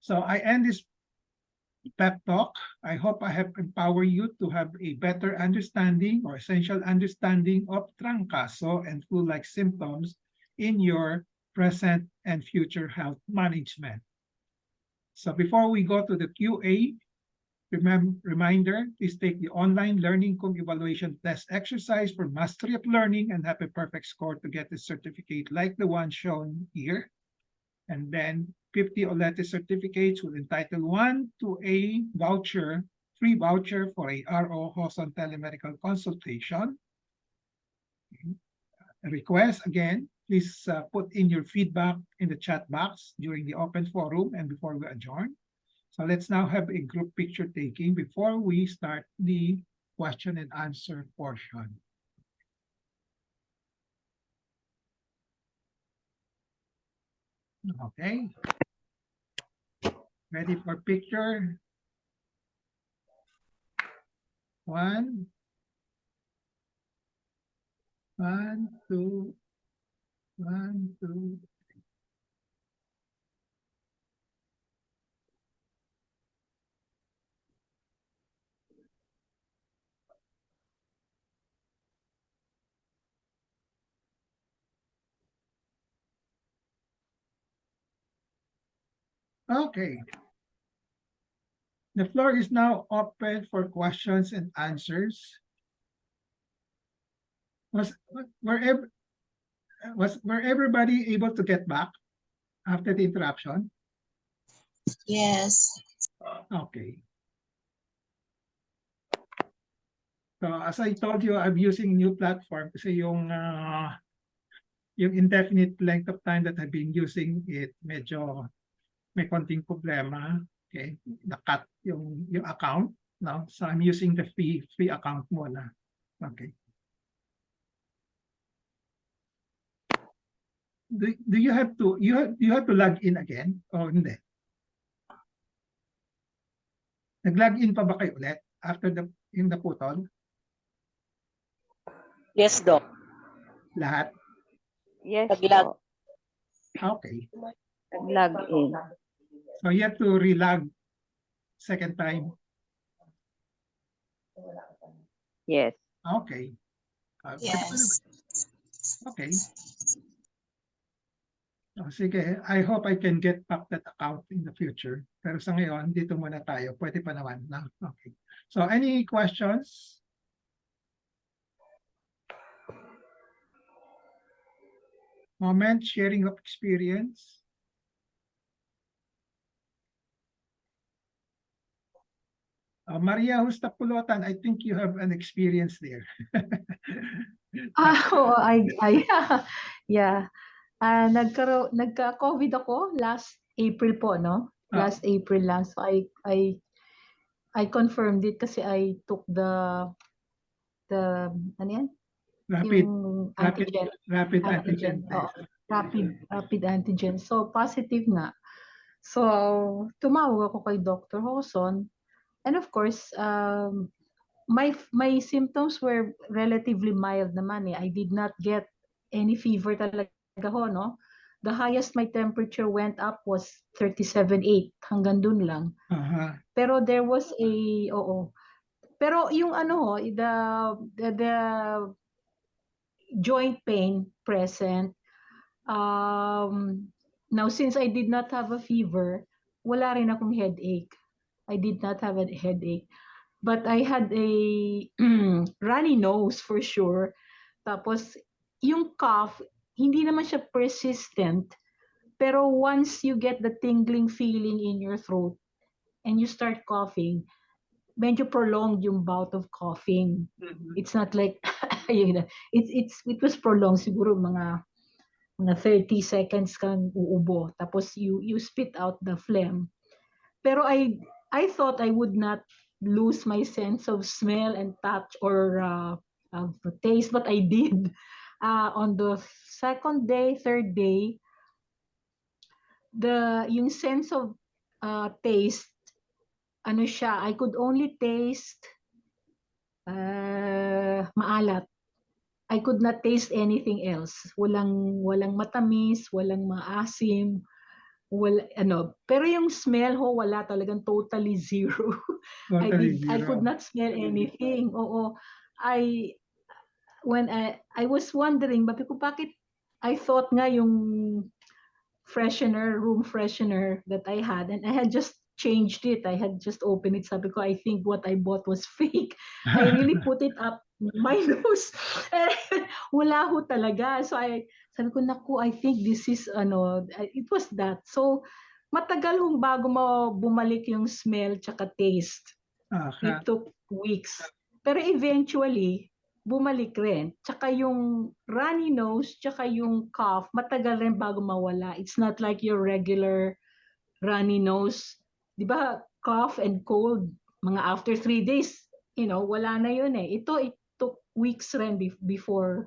So I end this pep talk. I hope I have empowered you to have a better understanding or essential understanding of Trangkaso and flu-like symptoms in your present and future health management. So before we go to the QA, reminder, please take the online learning kung evaluation test exercise for mastery of learning and have a perfect score to get a certificate like the one shown here. And then 50 OLETE certificates will entitle one to a voucher, free voucher for a ROJoson telemedical consultation. A request, again, please put in your feedback in the chat box during the open forum and before we adjourn. So let's now have a group picture taking before we start the question and answer portion. Okay. Ready for picture? 1, 2, 1, 2. Okay. The floor is now open for questions and answers. Were everybody able to get back after the interruption? Yes. Okay. So as I told you, I'm using new platform kasi yung indefinite length of time that I've been using it, medyo may konting problema. Okay, na-cut yung account, no? So I'm using the free account muna. Okay. Do you have to log in again o hindi? Nag-log in pa ba kayo ulit after yung naputol? Yes, Doc. Lahat? Yes Nag-log. po. Okay. Nag-log in. So you have to re-log second time. Yes. Okay. Yes. Okay. Oh, sige, I hope I can get back that account in the future. Pero sa ngayon, dito muna tayo. Pwede pa naman. No? Okay. So any questions? Moment, sharing of experience? Maria Hustapulotan, I think you have an experience there. Oh, yeah. Nagka-COVID ako last April po, no? Last April lang. So I confirmed it kasi I took the ano yan? Yung antigen. Rapid antigen Oo, test. rapid antigen. So positive nga. So tumawag ako kay Dr. Joson. And of course, my symptoms were relatively mild naman eh. I did not get any fever talaga ho, no? The highest my temperature went up was 37.8. Hanggang dun lang. Pero there was pero yung ano ho, the joint pain present. Now, since I did not have a fever, wala rin akong headache. I did not have a headache. But I had a runny nose for sure. Tapos, yung cough, hindi naman siya persistent. Pero once you get the tingling feeling in your throat and you start coughing, medyo prolonged yung bout of coughing. It's not like, it was prolonged. Siguro mga 30 seconds kang uubo. Tapos you spit out the phlegm. Pero I thought I would not lose my sense of smell and touch or of taste, but I did. On the second day, third day, yung sense of taste, ano siya, I could only taste maalat. I could not taste anything else. Walang matamis, walang maasim, pero yung smell ho, wala, talagang totally zero. I could not smell anything. Oo. When I was wondering, bakit I thought nga yung room freshener that I had, and I had just changed it. I had just opened it. Sabi ko, I think what I bought was fake. I really put it up my nose. Wala ho talaga. So sabi ko, naku, I think this is, it was that. So, matagal hong bago bumalik yung smell tsaka taste. It took weeks. Pero eventually, bumalik rin. Tsaka yung runny nose, tsaka yung cough, matagal rin bago mawala. It's not like your regular runny nose. Di ba, cough and cold, mga after 3 days, wala na yun eh. It took weeks rin before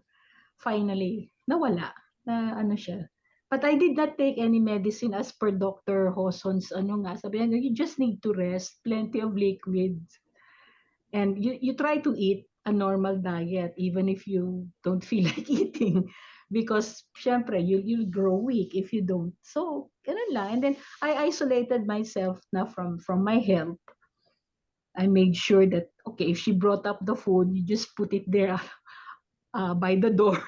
finally nawala. Na ano siya. But I did not take any medicine as per Dr. Joson's sabi niya, you just need to rest, plenty of liquids. And you try to eat a normal diet even if you don't feel like eating, because syempre you'll grow weak if you don't. So ganun lang. And then I isolated myself na from my health. I made sure that, okay, if she brought up the food, you just put it there by the door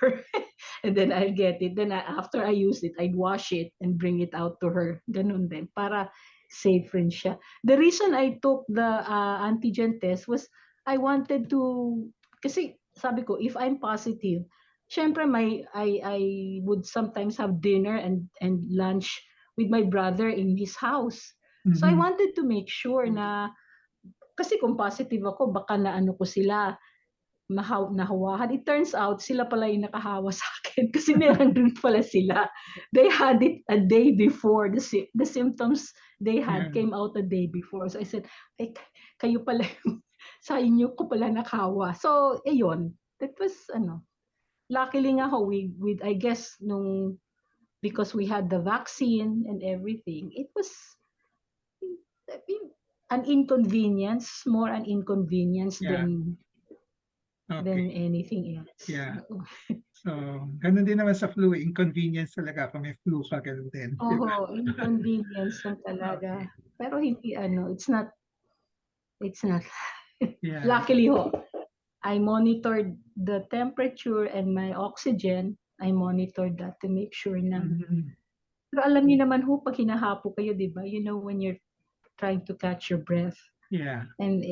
and then I'll get it. Then after I use it, I'd wash it and bring it out to her. Ganun din, para safe rin siya. The reason I took the antigen test was I wanted to, kasi sabi ko, if I'm positive, syempre I would sometimes have dinner and lunch with my brother in his house. So I wanted to make sure na, kasi kung positive ako, baka na ano ko sila, nahawahan. It turns out, sila pala yung nakahawa sa akin kasi meron din pala sila. They had it a day before. The symptoms they had Yeah. came out a day before. So I said, ay, kayo pala yung, sa inyo ko pala nakahawa. So, ayun. That was, luckily nga ho, with I guess, because we had the vaccine and everything, it was an inconvenience, more an inconvenience Yeah. than Okay. anything else. Yeah. So, ganun din naman sa flu, inconvenience talaga kung may flu ka, ganun din. di ba? Oo, inconvenience lang talaga. Pero hindi, it's not. Yeah. Luckily ho, I monitored the temperature and my oxygen. I monitored that to make sure na. Mhm. Pero alam niyo naman ho, pag hinahapo kayo, di ba? You know, when you're trying to catch your breath. Yeah. And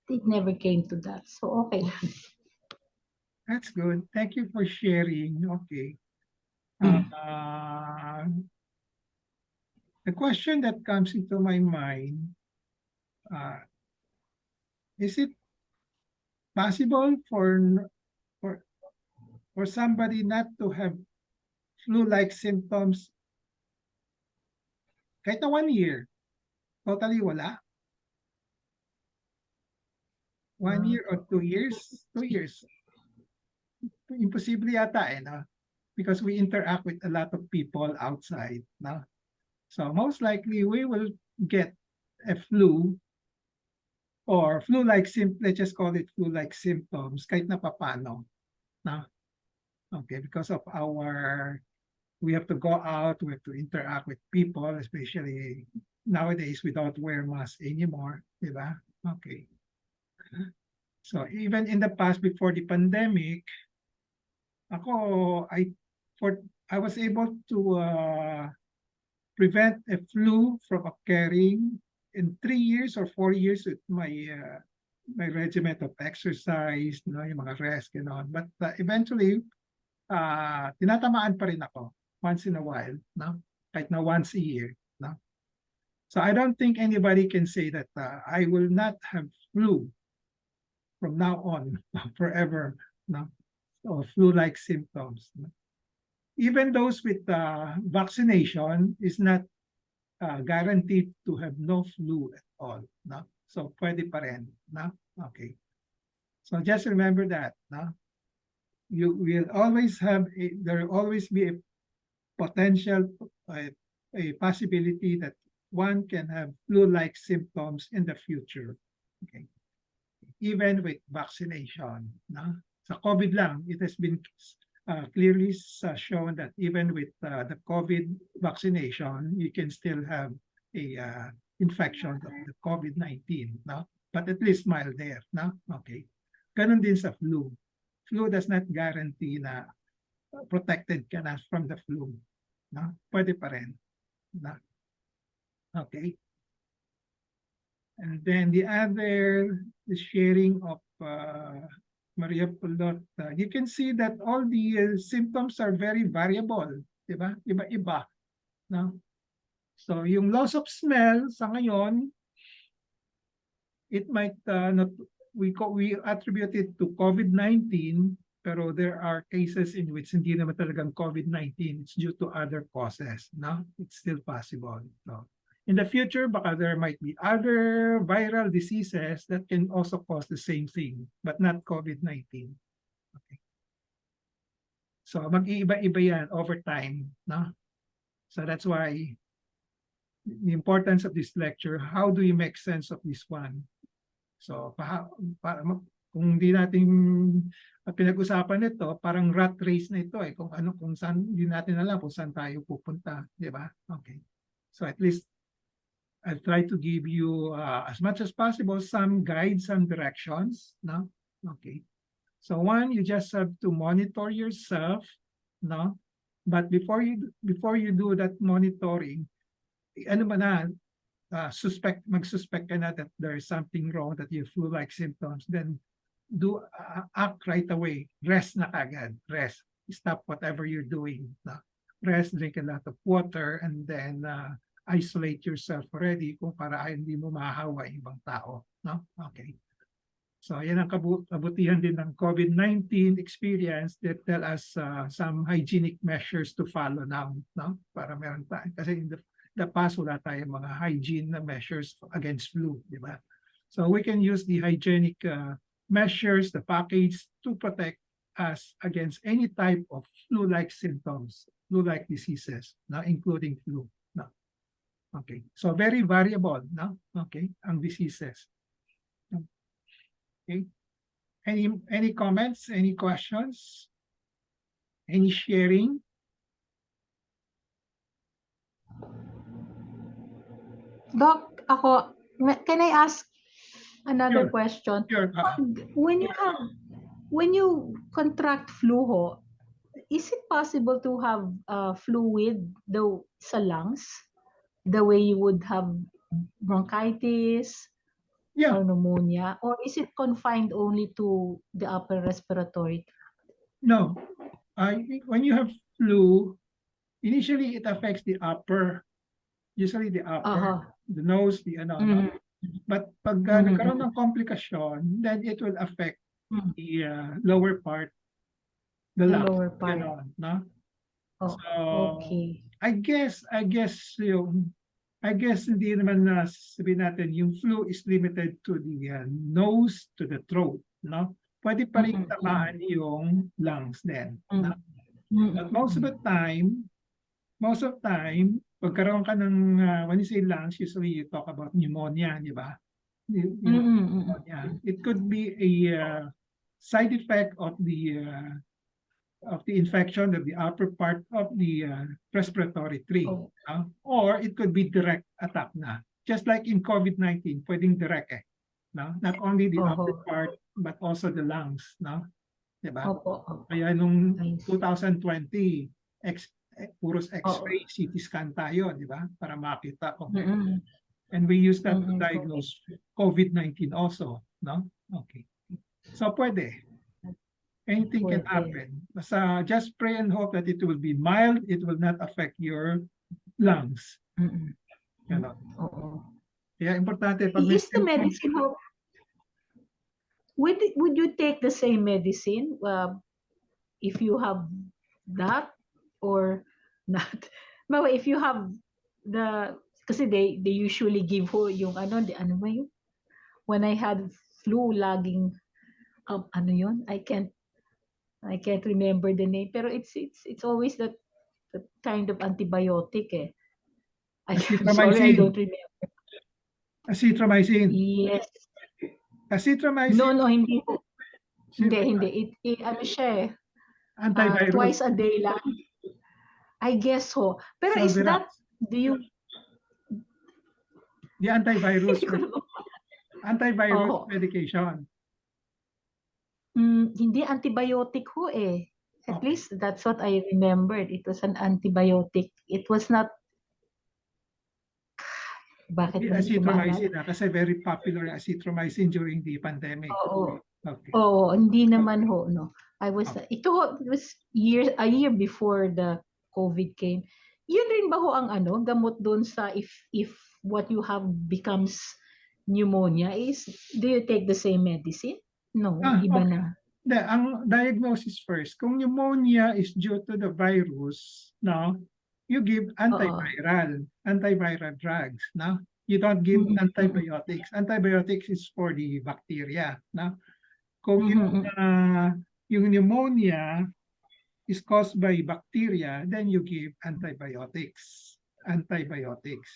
it never came to that. So, okay. That's good. Thank you for sharing. Okay. The question that comes into my mind, is it possible for for somebody not to have flu-like symptoms kahit na 1 year? Totally wala? 1 year or 2 years? 2 years. Imposible yata no? Because we interact with a lot of people outside, no? So most likely we will get a flu or flu-like symptoms, let's just call it flu-like symptoms kahit na papano, no? Okay, because of we have to go out, we have to interact with people, especially nowadays we don't wear masks anymore, di ba? Okay. So even in the past, before the pandemic, I was able to prevent a flu from occurring in 3 years or 4 years with my regimen of exercise, yung mga rest, gano'n. But eventually, tinatamaan pa rin ako once in a while, no? Kahit na once a year, no? So I don't think anybody can say that I will not have flu from now on forever, no? So flu-like symptoms. No? Even those with vaccination is not guaranteed to have no flu at all, no? So pwede pa rin, no? Okay. So just remember that, no? You will always there will always be a potential, a possibility that one can have flu-like symptoms in the future. Okay. Even with vaccination, no? Sa COVID lang, it has been clearly shown that even with the COVID vaccination, you can still have a infection of the COVID-19, no? But at least mild there, no? Okay. Ganun din sa flu. Flu does not guarantee na protected ka na from the flu, no? Pwede pa rin, no? Okay. And then the other, the sharing of Maria Pulot, you can see that all the symptoms are very variable, di ba? Iba-iba, no? So yung loss of smell sa ngayon, it might not, we attribute it to COVID-19, pero there are cases in which hindi naman talagang COVID-19, it's due to other causes, no? It's still possible, no? In the future, baka there might be other viral diseases that can also cause the same thing, but not COVID-19. Okay. So mag-iiba-iba yan over time, no? So that's why the importance of this lecture, how do you make sense of this one? So kung hindi natin pinag-usapan ito, parang rat race na ito kung saan, hindi natin alam kung saan tayo pupunta, di ba? Okay. So at least I'll try to give you as much as possible some guides and directions, no? Okay. So one, you just have to monitor yourself, no? But before you do that monitoring, ano ba na, mag-suspect ka na that there is something wrong, that you flu-like symptoms, then act right away. Rest na kagad. Rest. Stop whatever you're doing. No? Rest, drink a lot of water, and then isolate yourself already kung para hindi mo mahahawa ibang tao. No? Okay. So yan ang kabutihan din ng COVID-19 experience that tell us some hygienic measures to follow now, no? Para meron tayo. Kasi in the past, wala tayong mga hygiene measures against flu, di ba? So we can use the hygienic measures, the package to protect us against any type of flu-like symptoms, flu-like diseases, no? Including flu. No? Okay, so very variable, no? Okay, ang diseases. Okay. Any comments? Any questions? Any sharing? Doc, can I ask another Sure. question? Sure. When you contract flu ho, is it possible to have fluid sa lungs the way you would have bronchitis Yeah. or pneumonia, or is it confined only to the upper respiratory? No. When you have flu, initially it affects the upper, usually the upper, the nose, the ano. No? But pag nagkaroon ng komplikasyon, then it will affect the lower part, the lungs. Lower part. Ganon, no? Oh, So, okay. I guess hindi naman na sabihin natin yung flu is limited to the nose, to the throat, no? Pwede pa rin tamaan yung lungs din. No? But most of the time, pagkaroon ka ng, when you say lungs, usually you talk about pneumonia, di ba? Pneumonia. It could be a side effect of the infection of the upper part of the respiratory tree. Or it could be direct attack na. Just like in COVID-19, pwedeng direct eh. No? Not only the upper part, but also the lungs. No? Diba? Kaya nung 2020, puros X-ray, CT scan tayo, di ba? Para makita kung and we use that to diagnose COVID-19 also, no? Okay. So pwede. Anything can happen. Basta just pray and hope that it will be mild, it will not affect your lungs. Ganon. Kaya importante pag Is the medicine would you take the same medicine if you have that or not? But if you have kasi they usually give ho yung ano ba yun? When I had flu, laging ano yun? I can't remember the name, pero it's always that kind of antibiotic eh. I'm sorry, I don't remember. Azithromycin. Yes. Azithromycin. No, hindi po. Hindi. Ano siya eh. Antivirus. Twice a day lang. I guess so. Pero is that, do you... The antivirus medication. Hindi, antibiotic ho eh. At least that's what I remembered. It was an antibiotic. It was not... Bakit ba Azithromycin kasi very popular azithromycin during the pandemic. Oo, hindi naman ho, no. It was a year before the COVID came. Yun rin ba ho ang gamot doon sa if what you have becomes pneumonia do you take the same medicine? No, iba na. Ang diagnosis first, kung pneumonia is due to the virus, no, you give antiviral drugs, no? You don't give antibiotics. Antibiotics is for the bacteria, no? Kung yung pneumonia is caused by bacteria, then you give antibiotics,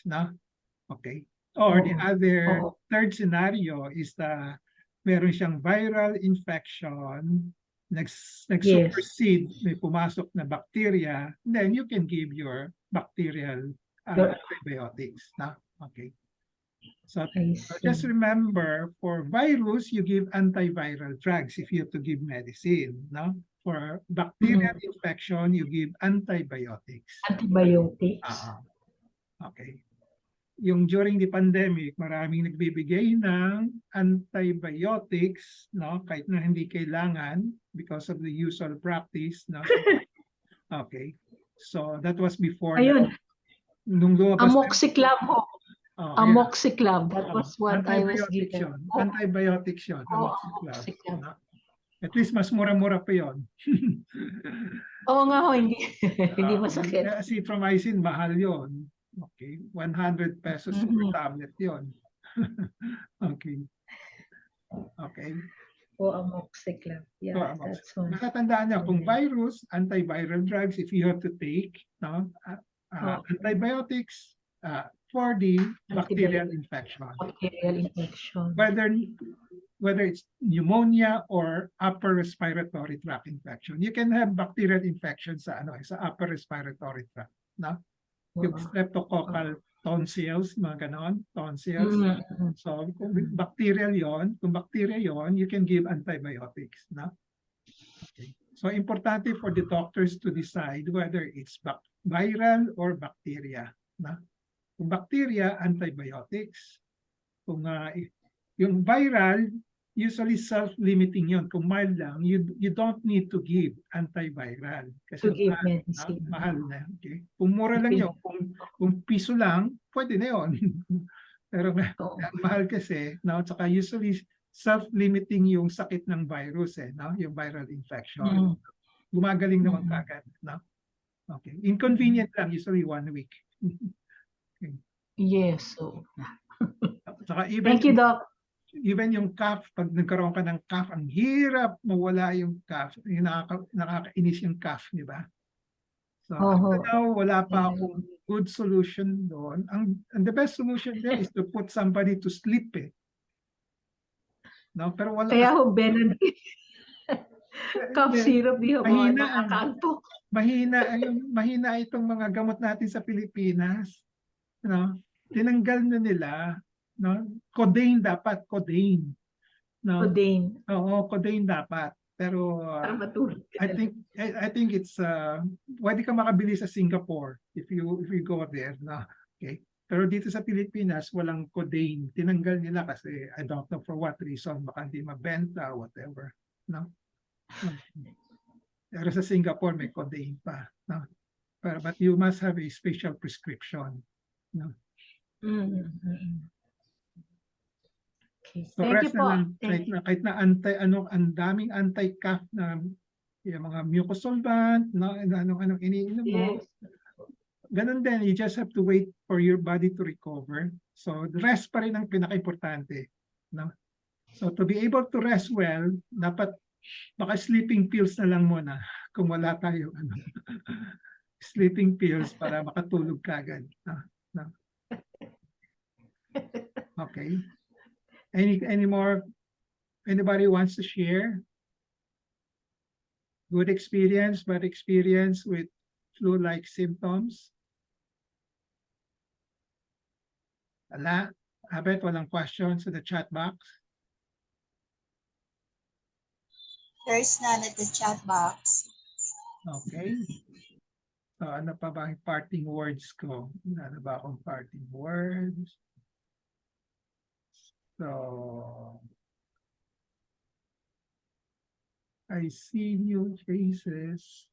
no? Okay. Or the other third scenario is meron siyang viral infection, nag-supersede, may pumasok na bacteria, then you can give your bacterial antibiotics. No? Okay. So just remember, for virus, you give antiviral drugs if you have to give medicine. No? For bacterial infection, you give antibiotics. Okay. Yung during the pandemic, maraming nagbibigay ng antibiotics, no, kahit na hindi kailangan because of the usual practice, no. Okay. So that was before. Ayun. Nung lumabas Amoxiclav ho. Oh, yeah. Amoxiclav, that was what I was Antibiotics given. yun. Antibiotics yun. Oh, Amoxiclav. amoxiclav. No? At least mas mura-mura pa yun. Oo nga ho, hindi, hindi masakit. Azithromycin, mahal yun. Okay, 100 pesos per tablet yun. Okay. Okay. Oh, amoxiclav. So, Yeah, that's one. nakatandaan niya kung virus, antiviral drugs, if you have to take, no, antibiotics for the bacterial infection. Bacterial infection. Whether it's pneumonia or upper respiratory tract infection. You can have bacterial infection sa upper respiratory tract, no? Yung streptococcal tonsils, mga ganon, tonsils. So, kung bacterial yon, you can give antibiotics, no? Okay. So, importante for the doctors to decide whether it's viral or bacteria, no? Kung bacteria, antibiotics. Kung yung viral, usually self-limiting yon. Kung mild lang, you don't need to give antiviral. Kasi To give medicine. mahal na. Okay? Kung mura lang yun, kung piso lang, pwede na yun. Pero ang mahal kasi, no? Saka usually self-limiting yung sakit ng virus, no? Yung viral infection. Gumagaling naman kagad. No? Okay. Inconvenient lang, usually 1 week. Okay. Yes. So. Saka even, Thank you, Doc. Even yung cough, pag nagkaroon ka ng cough, ang hirap mawala yung cough. Yung nakakainis yung cough, di ba? So, wala pa akong good solution doon. The best solution there is to put somebody to sleep, eh. No? Pero wala. Kaya ho, Benedict. Cough syrup, di ho ba? Mahina. Nakakantok. Mahina itong mga gamot natin sa Pilipinas. No? Tinanggal na nila. No? Codeine dapat, codeine. No? Codeine. Oo, codeine dapat. Pero I think it's pwede ka makabili sa Singapore if you go there, no? Okay. Pero dito sa Pilipinas walang codeine. Tinanggal nila kasi I don't know for what reason, baka hindi mabenta whatever, no? Pero sa Singapore may codeine pa, no? But you must have a special prescription, no? Okay. So Thank you po. Kahit na ang daming anti-cough na yung mga mucosolvant, no, anong iniinom mo. Yes. Ganun din, you just have to wait for your body to recover. So the rest pa rin ang pinaka-importante, no? So to be able to rest well, dapat baka sleeping pills na lang muna kung wala tayo sleeping pills para makatulog kagad. No? Okay. Any more? Anybody wants to share? Good experience, bad experience with flu-like symptoms? Wala? I bet walang questions in the chat box. There's none at the chat box. Okay. So ano pa ba ang parting words ko? Ano ba akong parting words? So, I see new faces.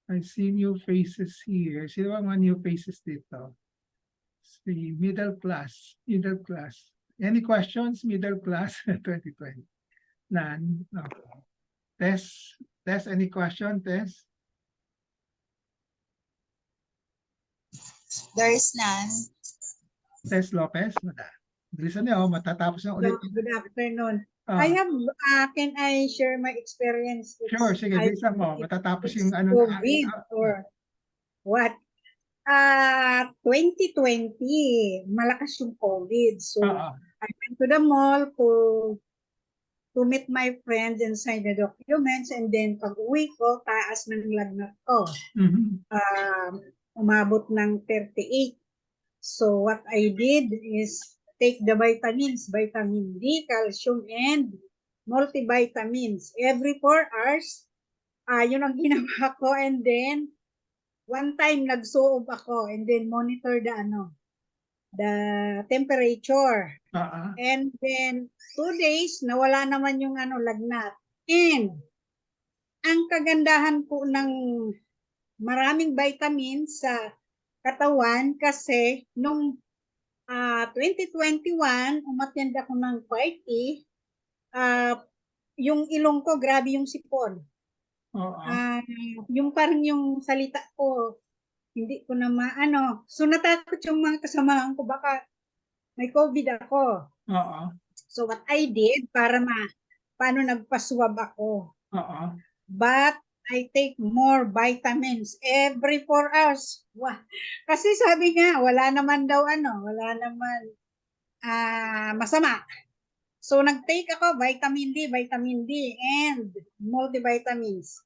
I see new faces here. Sino ba mga new faces dito? Si middle class. Middle class. Any questions, middle class 2020? None. Okay. Tess, any question, Tess? There is none. Tess Lopez? Wala. Bilisan niyo, matatapos na ulit. Good afternoon. I have, can I share my experience? Sure, sige, bilisan mo. Matatapos yung ano. COVID or what? 2020, malakas yung COVID. So, I went to the mall to meet my friends and sign the documents, and then pag uwi ko, taas ng lagnat ko. Umabot ng 38. So, what I did is take the vitamins, vitamin D, calcium, and multivitamins. Every 4 hours, yun ang ginawa ko. And then, one time, nagsuob ako. And then, monitor the temperature. And then, 2 days, nawala naman yung lagnat. And, ang kagandahan po ng maraming vitamins sa katawan kasi nung 2021, umattend ako ng party. Yung ilong ko, grabe yung sipon. Oo. Yung parang yung salita ko, hindi ko na maano. So natakot yung mga kasamahan ko, baka may COVID ako. Oo. So what I did, paano nagpaswab ako. Oo. But I take more vitamins every 4 hours. Wah. Kasi sabi nga, wala naman masama. So nag-take ako vitamin D, and multivitamins.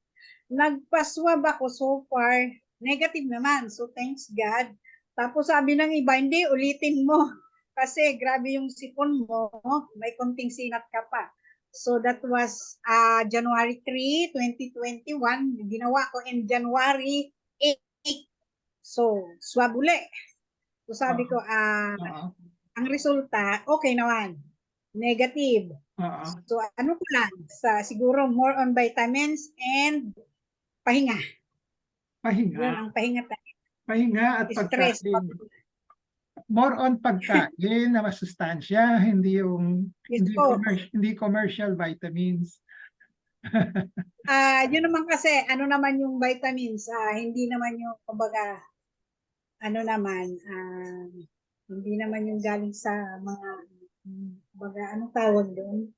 Nagpaswab ako so far, negative naman. So thanks God. Tapos sabi ng iba, hindi, ulitin mo. Kasi grabe yung sipon mo, may konting sinat ka pa. So that was January 3, 2021. Ginawa ko in January 8. So, swab uli. So sabi ko, Oo. ang resulta, okay naman. Negative. Oo. So ano ko lang, siguro more on vitamins and pahinga. Yun Pahinga. ang pahinga tayo. Pahinga at Stress. pagkain. More on pagkain na masustansya, hindi yung Yes po. hindi commercial vitamins. Yun naman kasi, ano naman yung vitamins, hindi naman yung, kumbaga, ano naman, hindi naman yung galing sa mga, kumbaga, anong tawag doon?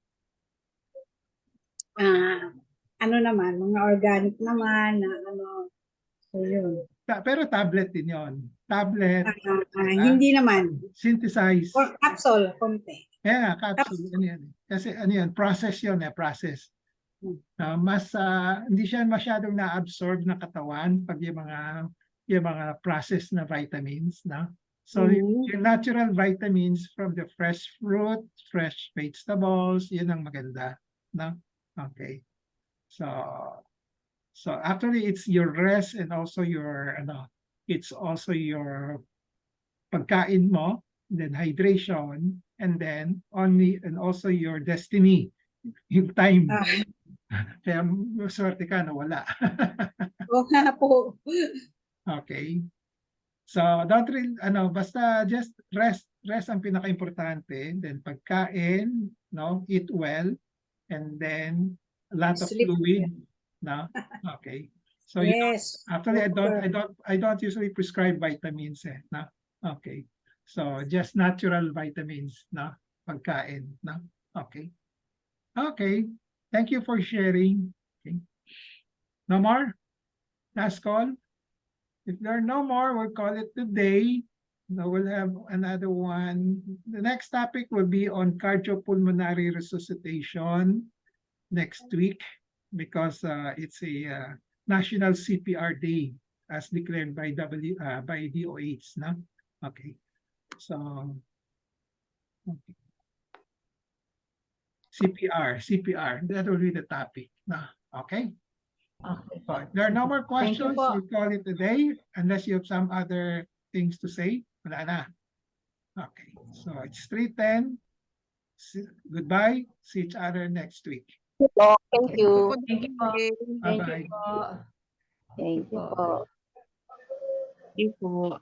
Ano naman, mga organic naman, na ano, so yun. Pero tablet din yon. Tablet, Hindi naman. synthesize. Or capsule, konti. Yeah, capsule. Ano yan? Kasi ano yan, process yun, process. Hindi siya masyadong na-absorb ng katawan pag yung mga processed na vitamins, no? So yung natural vitamins from the fresh fruit, fresh vegetables, yun ang maganda, no? Okay. So actually it's your rest and also it's also your pagkain mo, then hydration, and then also your destiny, yung time. Kaya swerte ka na wala. Oo nga po. Okay. So basta just rest ang pinaka-importante, then pagkain, no, eat well, and then a lot of Sleep. fluid, no? Okay. So Yes. actually I don't usually prescribe vitamins, no? Okay. So just natural vitamins, no? Pagkain, no? Okay. Okay. Thank you for sharing. Okay. No more? Last call? If there are no more, we'll call it today. Now we'll have another one. The next topic will be on cardiopulmonary resuscitation next week because it's a National CPR Day as declared by DOH. No? Okay. So okay. CPR. That will be the topic. No? Okay. Okay. So if there are no more Thank you questions, po. we'll call it a day unless you have some other things to say. Wala na. Okay. So it's 3:10. Goodbye. See each other next week. Thank you. Thank you po. Thank Bye-bye. you po. Thank you po. Thank you po.